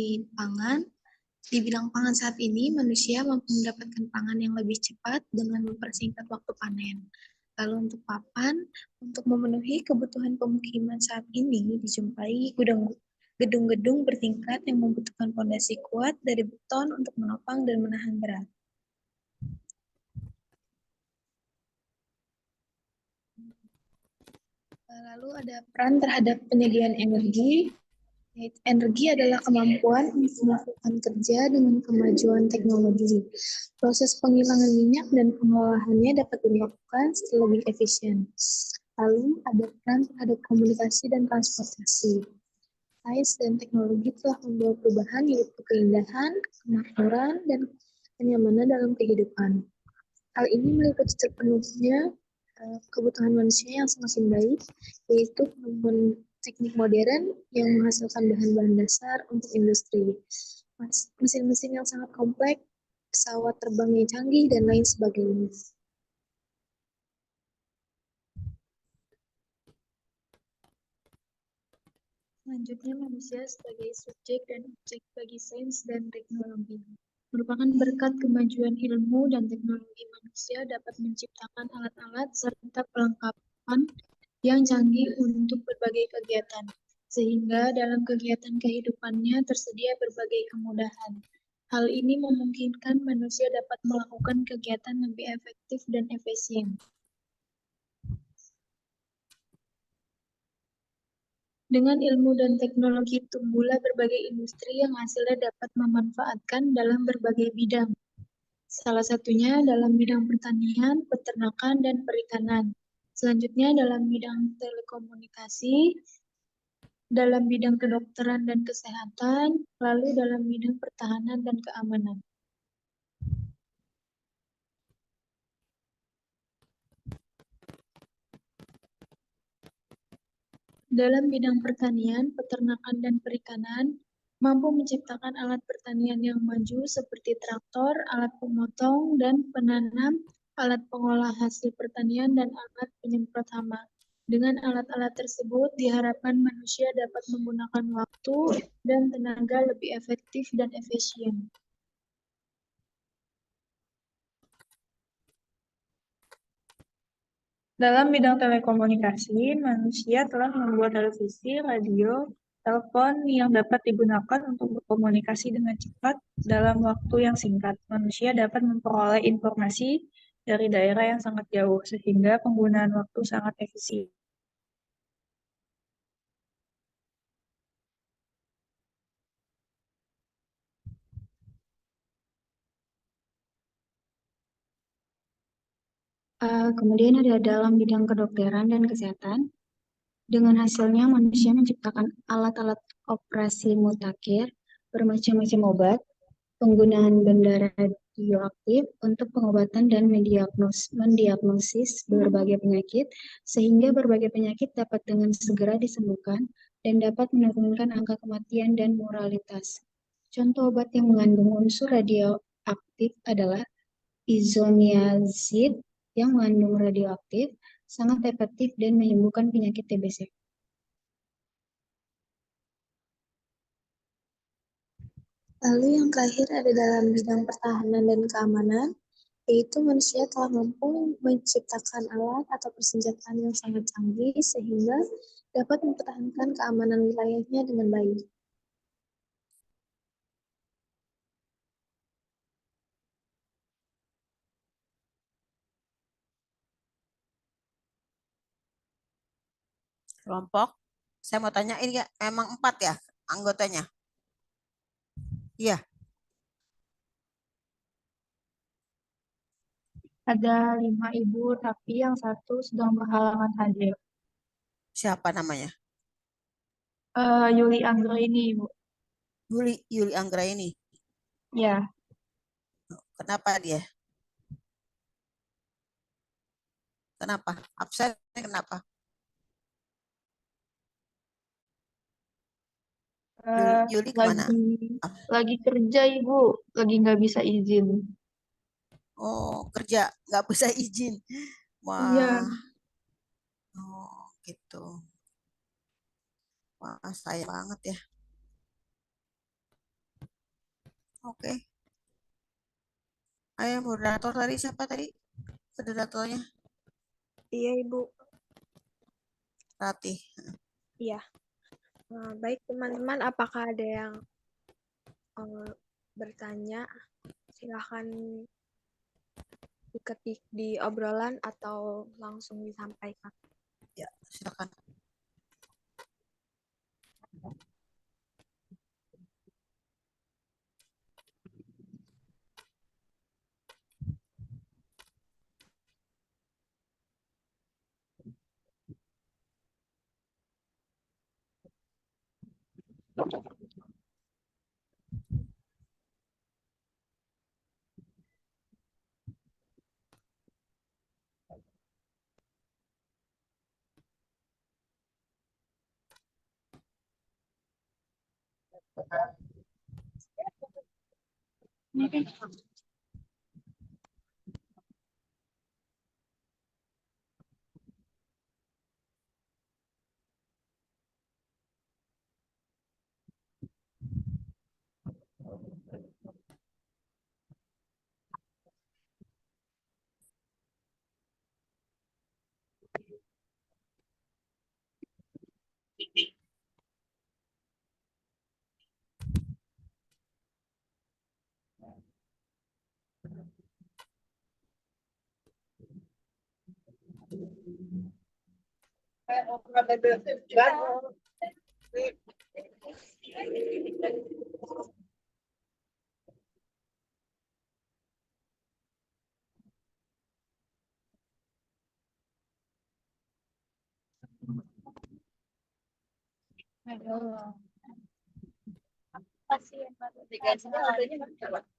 bidang pangan saat ini, manusia mampu mendapatkan pangan yang lebih cepat dengan mempersingkat waktu panen. Lalu untuk papan, untuk memenuhi kebutuhan pemukiman saat ini dijumpai gedung-gedung bertingkat yang membutuhkan fondasi kuat dari beton untuk menopang dan menahan berat. Lalu ada peran terhadap penyediaan energi. Energi adalah kemampuan untuk melakukan kerja dengan kemajuan teknologi. Proses penghilangan minyak dan pengolahannya dapat dilakukan lebih efisien. Lalu ada peran terhadap komunikasi dan transportasi. Sains dan teknologi telah membawa perubahan yaitu keindahan, kemakmuran, dan kenyamanan dalam kehidupan. Hal ini meliputi sepenuhnya kebutuhan manusia yang semakin baik, yaitu kemampuan teknik modern yang menghasilkan bahan-bahan dasar untuk industri, mesin-mesin yang sangat kompleks, pesawat terbang yang canggih, dan lain sebagainya. Selanjutnya, manusia sebagai subjek dan objek bagi sains dan teknologi. Merupakan berkat kemajuan ilmu dan teknologi manusia dapat menciptakan alat-alat serta perlengkapan yang canggih untuk berbagai kegiatan, sehingga dalam kegiatan kehidupannya tersedia berbagai kemudahan. Hal ini memungkinkan manusia dapat melakukan kegiatan lebih efektif dan efisien. Dengan ilmu dan teknologi tumbuhlah berbagai industri yang hasilnya dapat memanfaatkan dalam berbagai bidang. Salah satunya dalam bidang pertanian, peternakan, dan perikanan. Selanjutnya dalam bidang telekomunikasi, dalam bidang kedokteran dan kesehatan, lalu dalam bidang pertahanan dan keamanan. Dalam bidang pertanian, peternakan, dan perikanan, mampu menciptakan alat pertanian yang maju seperti traktor, alat pemotong dan penanam, alat pengolah hasil pertanian, dan alat penyemprot hama. Dengan alat-alat tersebut, diharapkan manusia dapat menggunakan waktu dan tenaga lebih efektif dan efisien. Dalam bidang telekomunikasi, manusia telah membuat televisi, radio, telepon yang dapat digunakan untuk berkomunikasi dengan cepat dalam waktu yang singkat. Manusia dapat memperoleh informasi dari daerah yang sangat jauh, sehingga penggunaan waktu sangat efisien. Kemudian ada dalam bidang kedokteran dan kesehatan. Dengan hasilnya manusia menciptakan alat-alat operasi mutakhir, bermacam-macam obat, penggunaan benda radioaktif untuk pengobatan dan mendiagnosis berbagai penyakit, sehingga berbagai penyakit dapat dengan segera disembuhkan dan dapat menurunkan angka kematian dan moralitas. Contoh obat yang mengandung unsur radioaktif adalah isoniazid yang mengandung radioaktif, sangat efektif dan menyembuhkan penyakit TBC. Lalu yang terakhir ada dalam bidang pertahanan dan keamanan, yaitu manusia telah mampu menciptakan alat atau persenjataan yang sangat canggih sehingga dapat mempertahankan keamanan wilayahnya dengan baik. Kelompok, saya mau tanya ini ya, memang 4 ya anggotanya? Iya, Ada 5 ibu, tapi yang satu sedang berhalangan hadir. siapa namanya? Yuli Anggra ini, Ibu. Yuli Anggra ini. Ya, Kenapa dia? Kenapa? Absen kenapa? Yuli kemana? lagi kerja Ibu, lagi nggak bisa izin. Oh, kerja, nggak bisa izin. Iya, Wah, oh gitu. Wah, sayang banget ya. Oke. Ayo, moderator tadi siapa tadi? Moderatornya Iya, Ibu. Ratih. Iya. Baik, teman-teman, apakah ada yang bertanya? Silahkan diketik di obrolan atau langsung disampaikan. Ya, silakan.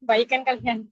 Baikan kalian.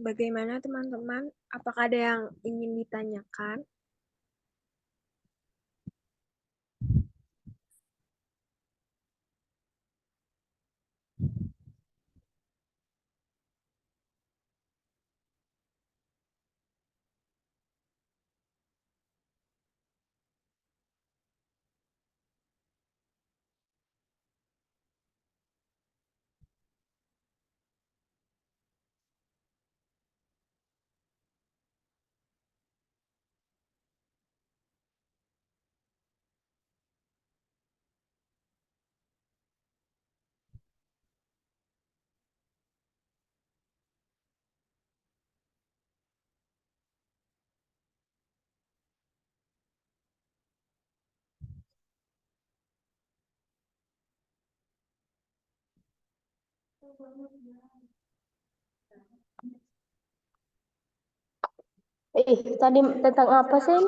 Bagaimana teman-teman? Apakah ada yang ingin ditanyakan? Tadi tentang apa sih?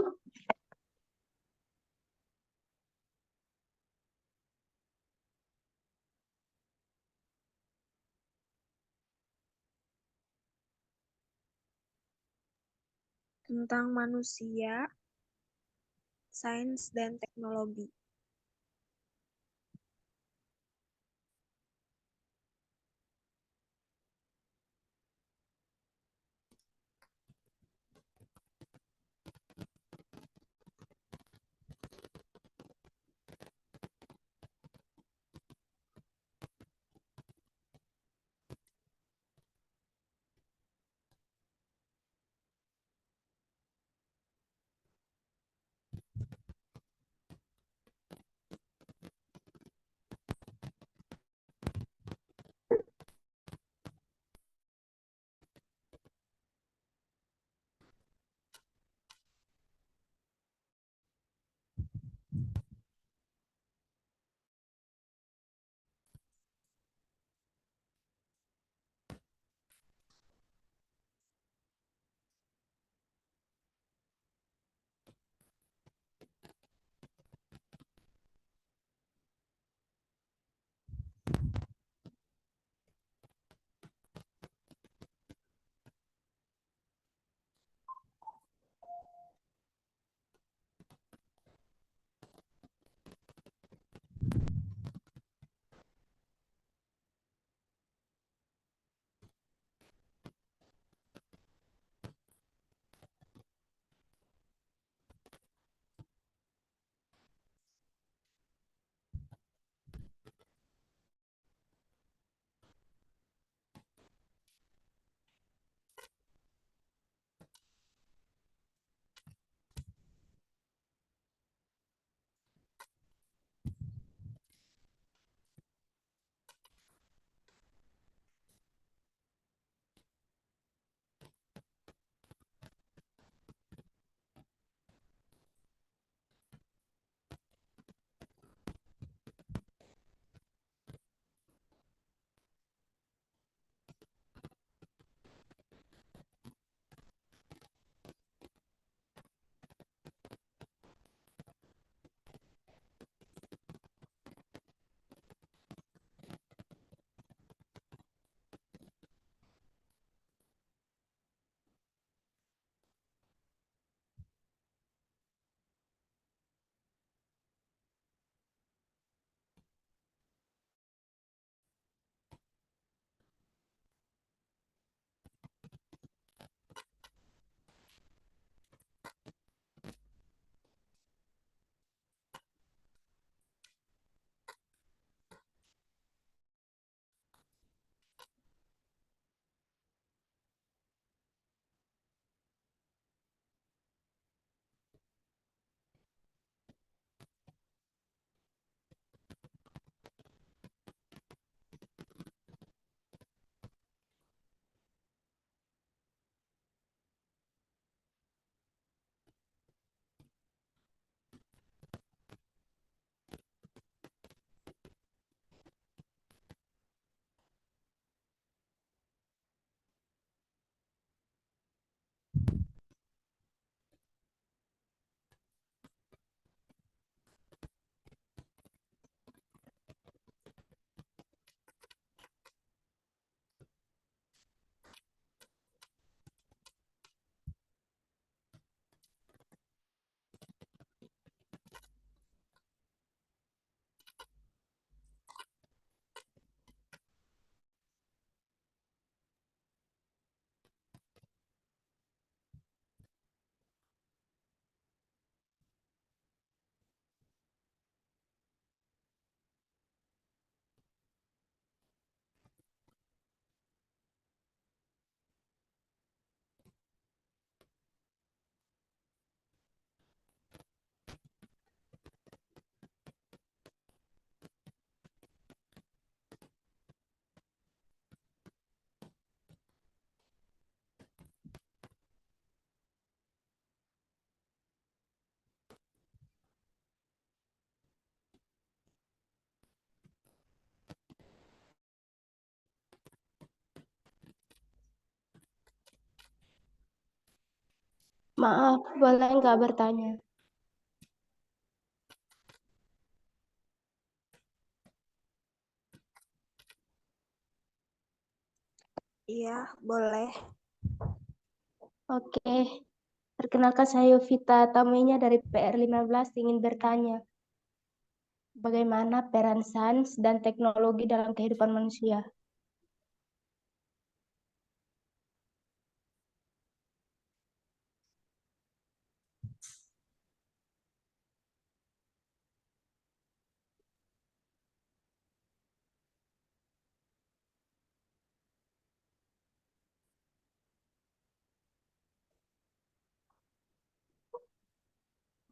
Tentang manusia, sains, dan teknologi. Maaf, boleh nggak bertanya? Iya, boleh. Oke. Perkenalkan saya Yovita, tamunya dari PR15 ingin bertanya. Bagaimana peran sains dan teknologi dalam kehidupan manusia?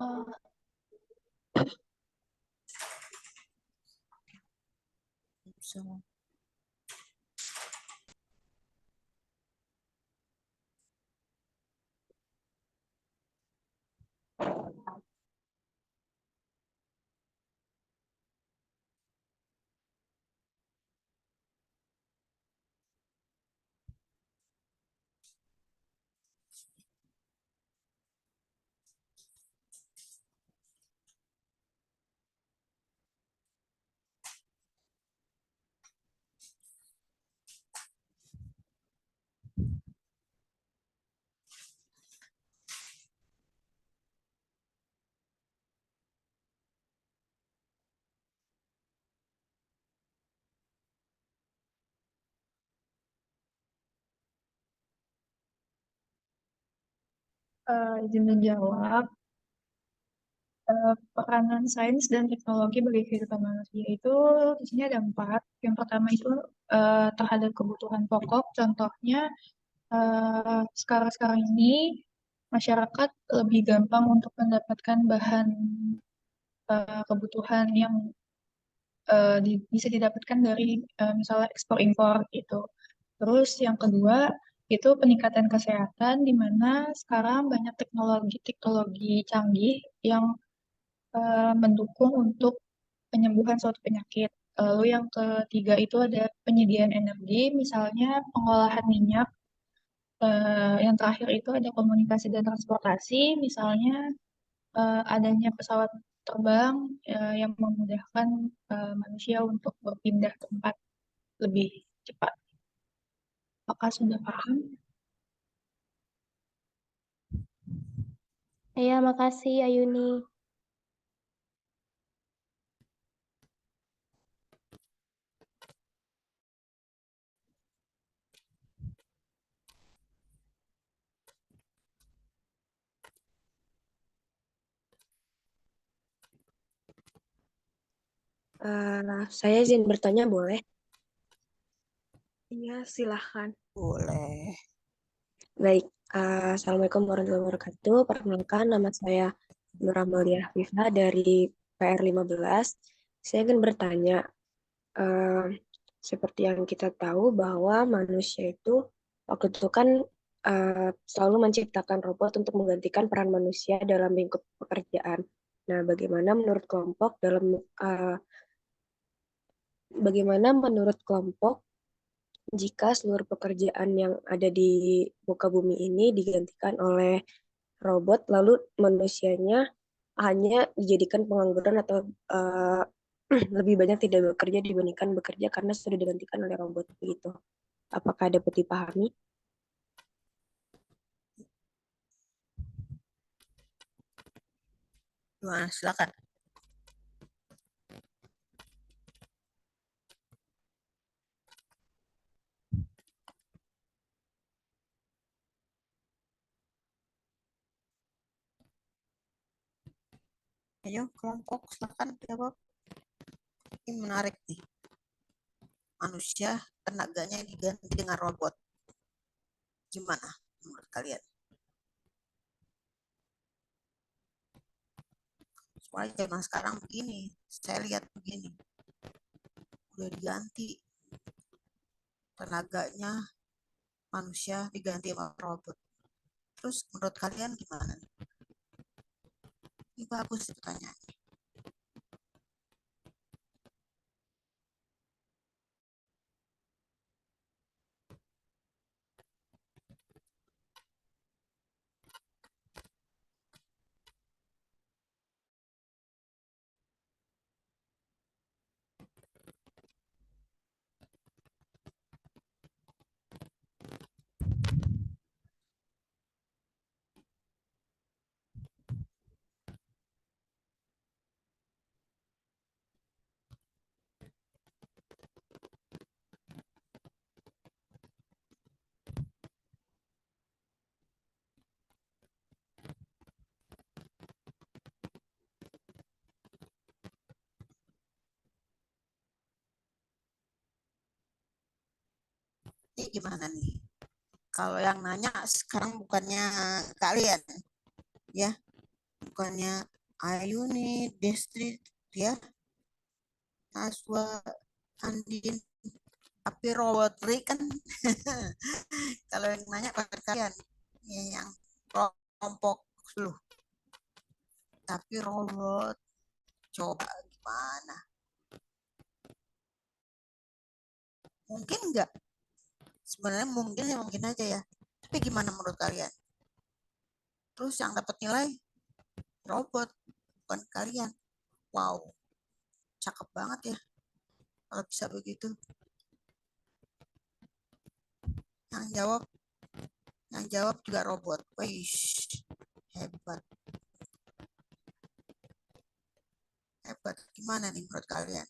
Oh, So, Izin menjawab, peranan sains dan teknologi bagi kehidupan manusia itu di sini ada 4. Yang pertama itu terhadap kebutuhan pokok, contohnya sekarang-sekarang ini masyarakat lebih gampang untuk mendapatkan bahan kebutuhan yang bisa didapatkan dari misalnya ekspor impor gitu. Terus yang kedua itu peningkatan kesehatan di mana sekarang banyak teknologi-teknologi canggih yang mendukung untuk penyembuhan suatu penyakit. Lalu yang ketiga itu ada penyediaan energi, misalnya pengolahan minyak. Yang terakhir itu ada komunikasi dan transportasi, misalnya adanya pesawat terbang yang memudahkan manusia untuk berpindah tempat lebih cepat. Apakah sudah paham? iya, makasih Ayuni. Saya izin bertanya, boleh? Iya, silahkan. boleh. Baik, Assalamualaikum warahmatullahi wabarakatuh. Perkenalkan, nama saya Nur Amalia Viva dari PR15. Saya ingin bertanya, eh, seperti yang kita tahu bahwa manusia itu waktu itu kan selalu menciptakan robot untuk menggantikan peran manusia dalam lingkup pekerjaan. Nah, bagaimana menurut kelompok jika seluruh pekerjaan yang ada di muka bumi ini digantikan oleh robot, lalu manusianya hanya dijadikan pengangguran atau uh, lebih banyak tidak bekerja dibandingkan bekerja karena sudah digantikan oleh robot begitu. Apakah dapat dipahami? Gimana? Silakan. Ayo, kelompok, silakan jawab. Ini menarik nih. Manusia tenaganya diganti dengan robot. Gimana menurut kalian? Soalnya zaman sekarang begini, saya lihat begini, udah diganti tenaganya, manusia diganti sama robot. Terus menurut kalian gimana? Ini bagus pertanyaannya. gimana nih? Kalau yang nanya sekarang bukannya kalian, ya, bukannya Ayu nih, Destri, ya, Naswa, Andin, tapi robotri kan. Kalau yang nanya pada kalian, ya, yang kelompok lu, tapi robot, coba gimana? Mungkin enggak? Sebenarnya mungkin ya mungkin aja ya. Tapi gimana menurut kalian? Terus yang dapat nilai robot, bukan kalian. Wow, cakep banget ya kalau bisa begitu. Yang jawab, juga robot. Wih, hebat. Hebat. Gimana nih menurut kalian?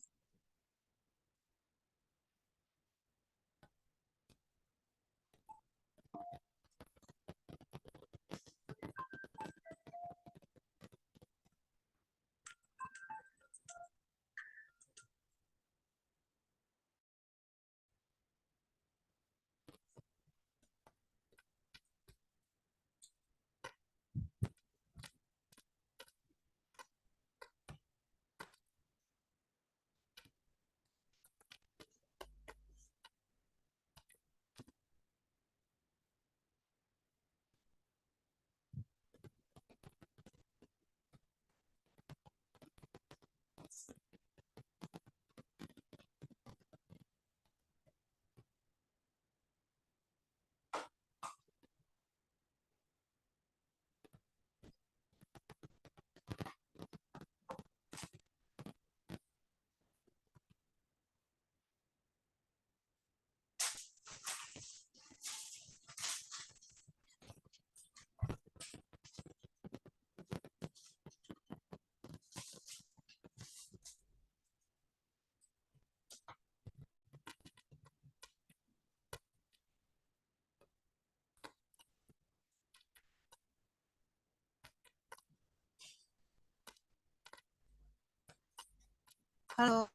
Halo,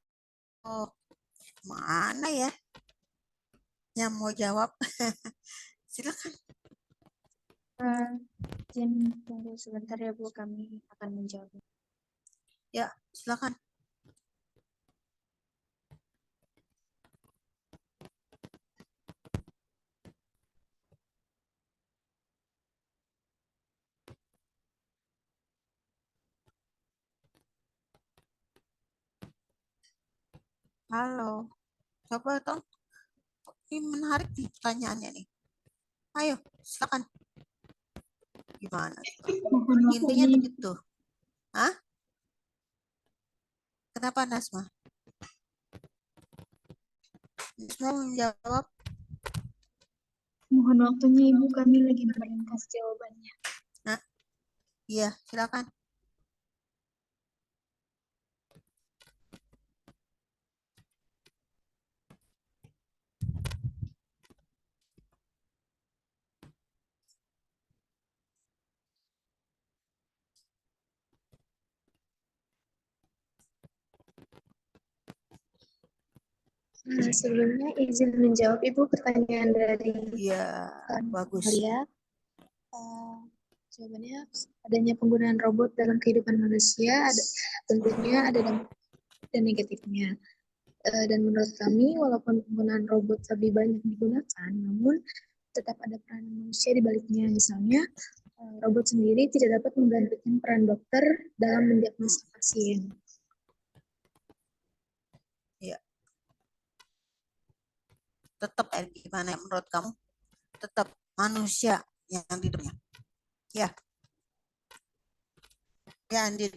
mana ya yang mau jawab? Silakan. Izin tunggu sebentar ya Bu, kami akan menjawab. Ya, silakan. Halo, coba dong. Ini menarik nih pertanyaannya nih. Ayo, silakan. Gimana? Mohon Intinya waktunya, begitu. Hah? Kenapa Nasma? Nasma menjawab. mohon waktunya Ibu, kami lagi meringkas jawabannya. Nah, iya, silakan. Sebelumnya izin menjawab Ibu pertanyaan dari Iya, bagus. Malia. Jawabannya adanya penggunaan robot dalam kehidupan manusia tentunya ada dampak dan negatifnya. Dan menurut kami walaupun penggunaan robot lebih banyak digunakan, namun tetap ada peran manusia di baliknya. Misalnya robot sendiri tidak dapat menggantikan peran dokter dalam mendiagnosa pasien. Iya. Tetap gimana menurut kamu? Tetap manusia yang di dalamnya. Ya. Ya, Andin.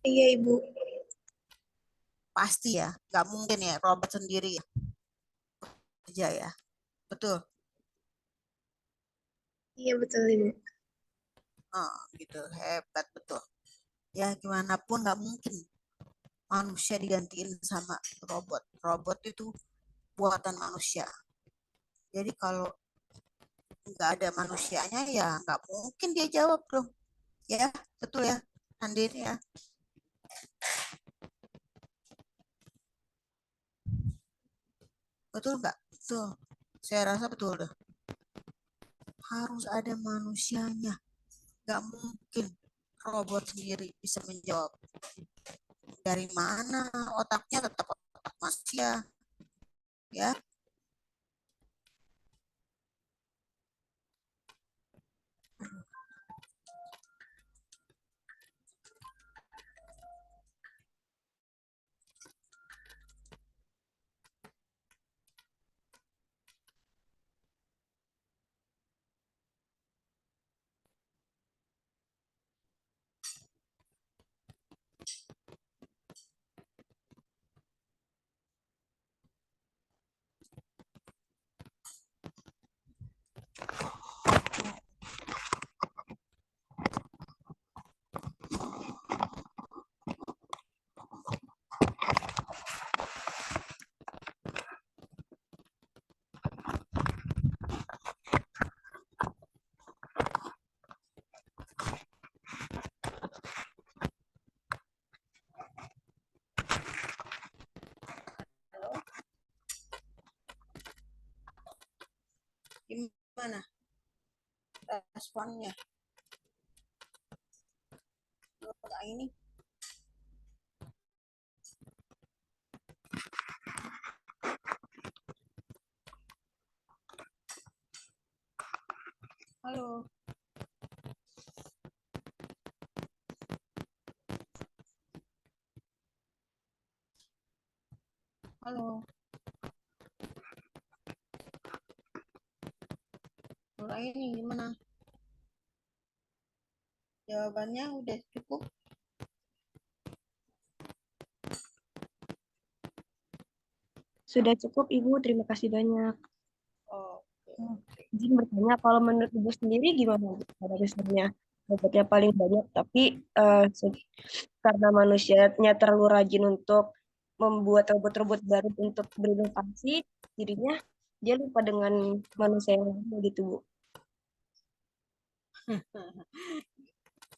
Iya, Ibu. Pasti ya, nggak mungkin ya robot sendiri ya. Aja ya. Betul. Iya, betul, Ibu. Oh, gitu. Hebat, betul. Ya, gimana pun nggak mungkin manusia digantiin sama robot. Robot itu buatan manusia. Jadi kalau nggak ada manusianya ya nggak mungkin dia jawab dong. Ya, betul ya, Andin ya. Betul nggak? Betul. Saya rasa betul deh. Harus ada manusianya. Nggak mungkin robot sendiri bisa menjawab. Dari mana otaknya tetap otak manusia, ya. Gimana responnya? Enggak ini. Halo. Halo. Mulai ini gimana? Jawabannya udah cukup? Sudah cukup, Ibu. Terima kasih banyak. Oke. Izin bertanya, kalau menurut Ibu sendiri gimana? Pada misalnya robotnya paling banyak, tapi karena manusianya terlalu rajin untuk membuat robot-robot baru untuk berinovasi, dirinya dia lupa dengan manusia yang lama gitu, Bu.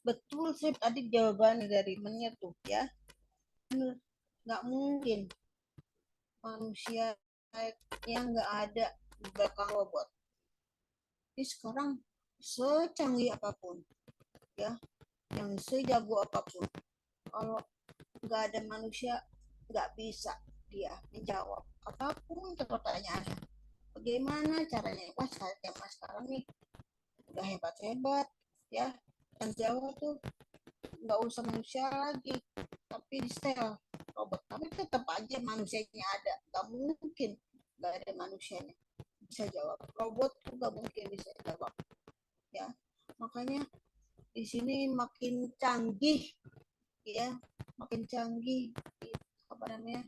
Betul sih tadi jawabannya dari mennya tuh, ya. Nggak mungkin manusia yang nggak ada di belakang robot. Jadi sekarang secanggih apapun, ya, yang sejago apapun, kalau nggak ada manusia nggak bisa dia menjawab apapun pertanyaannya. Bagaimana caranya? Wah, saya sekarang nih udah hebat-hebat, ya, dan Jawa tuh nggak usah manusia lagi, tapi di setel robot. Tapi tetap aja manusianya ada. Nggak mungkin nggak ada manusianya bisa jawab. Robot tuh nggak mungkin bisa jawab, ya. Makanya di sini makin canggih, ya, makin canggih apa namanya,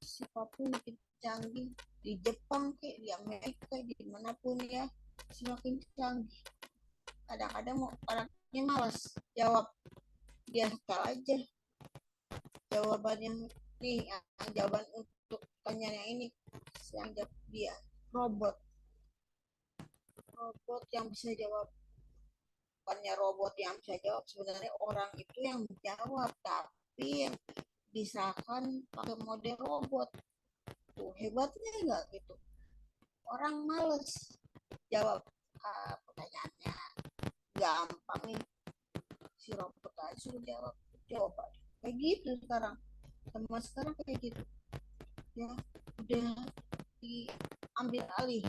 siapapun makin canggih, di Jepang kayak di Amerika di dimanapun, ya, semakin canggih. Kadang-kadang mau orangnya malas jawab, dia setel aja jawabannya nih, jawaban untuk pertanyaan yang ini yang jawab dia robot yang bisa jawab. Bukannya robot yang bisa jawab, sebenarnya orang itu yang menjawab, tapi yang disahkan pakai model robot. Tuh hebatnya enggak gitu. Orang males jawab pertanyaannya, gampang nih, si robot aja suruh jawab, coba kayak gitu sekarang. Sama sekarang kayak gitu, ya, udah diambil alih,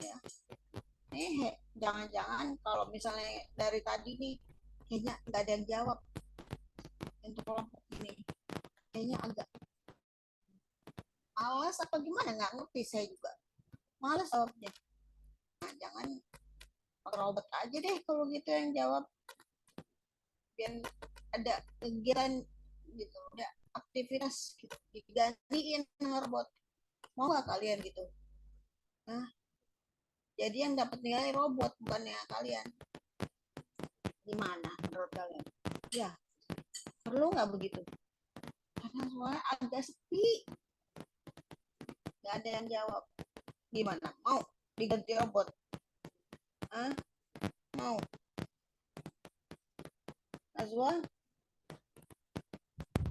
ya. Jangan-jangan kalau misalnya dari tadi nih kayaknya nggak ada yang jawab untuk kelompok ini, kayaknya agak malas apa gimana, nggak ngerti saya juga, malas jawabnya. Nah, jangan robot aja deh kalau gitu yang jawab, biar ada kegiatan gitu, ada aktivitas gitu, digantiin robot. Mau nggak kalian gitu? Nah, jadi yang dapat nilai robot bukannya kalian. Gimana menurut kalian? Ya, perlu nggak begitu? Karena soalnya agak sepi, nggak ada yang jawab. Gimana? Mau diganti robot? Mau? Nazwa?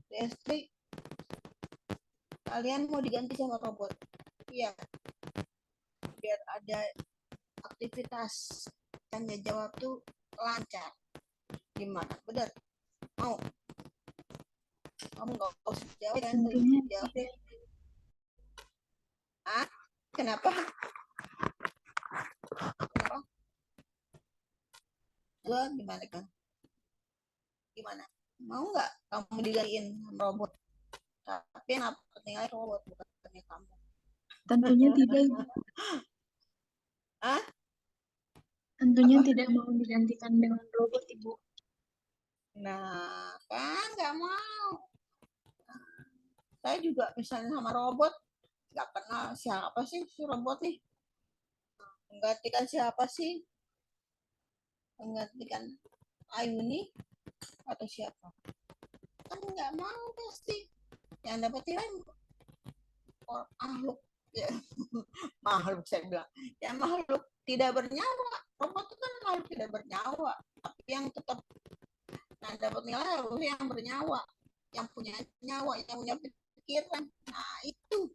Destri? Kalian mau diganti sama robot? Iya. Biar ada aktivitas tanya jawab tuh lancar. Gimana? Benar? Mau? Kamu nggak usah jawab kan? Tentunya Jawab deh. Ah? Kenapa? Kenapa? Gua gimana kan? Gimana? Mau nggak kamu digantiin sama robot? Tapi yang pentingnya robot bukannya kamu. tentunya tidak, Ah? tentunya Apa? tidak mau digantikan dengan robot, Ibu. Nah, kan nggak mau. Saya juga misalnya sama robot, nggak kenal siapa sih si robot nih. Menggantikan siapa sih? Menggantikan Ayuni atau siapa? Kan nggak mau pasti. Yang dapat nilai makhluk ya. Makhluk saya bilang. Ya makhluk tidak bernyawa. Robot itu kan makhluk tidak bernyawa. Tapi yang tetap dapat nilai harus yang bernyawa, yang punya nyawa, yang punya pikiran. Nah itu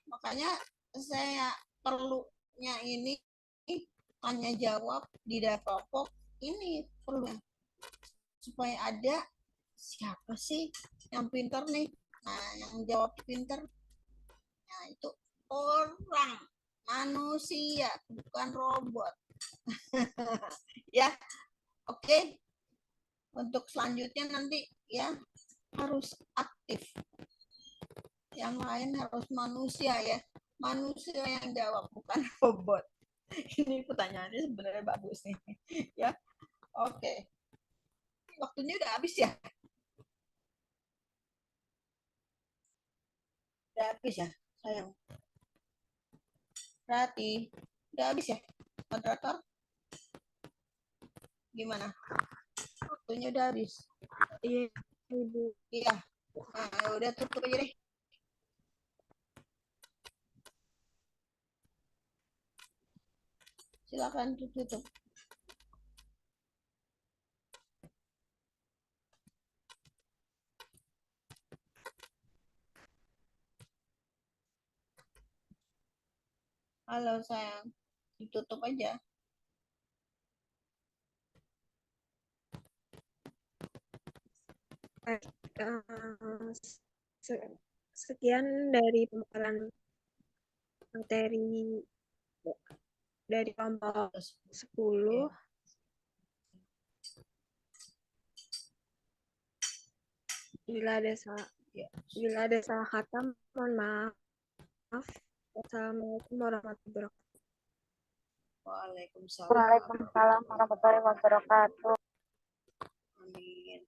makanya saya perlunya ini tanya jawab di Dapropok ini perlu supaya ada siapa sih yang pintar nih. Nah yang jawab pintar, nah itu orang manusia bukan robot. Ya oke. Okay. Untuk selanjutnya nanti ya harus aktif. Yang lain harus manusia ya. Manusia yang jawab bukan robot. Ini pertanyaannya sebenarnya bagus nih. Ya. Oke. Waktunya udah habis ya? Udah habis ya, sayang. Berarti udah habis ya, moderator? Gimana? Waktunya udah habis. Iya, Ibu. Iya. Nah, udah tutup aja deh. Silakan tutup. Halo sayang, ditutup aja. Sekian dari pemaparan materi dari kelompok 10. Bila ada salah kata, mohon maaf. Wassalamualaikum warahmatullahi wabarakatuh. Waalaikumsalam. Waalaikumsalam warahmatullahi wabarakatuh. Amin.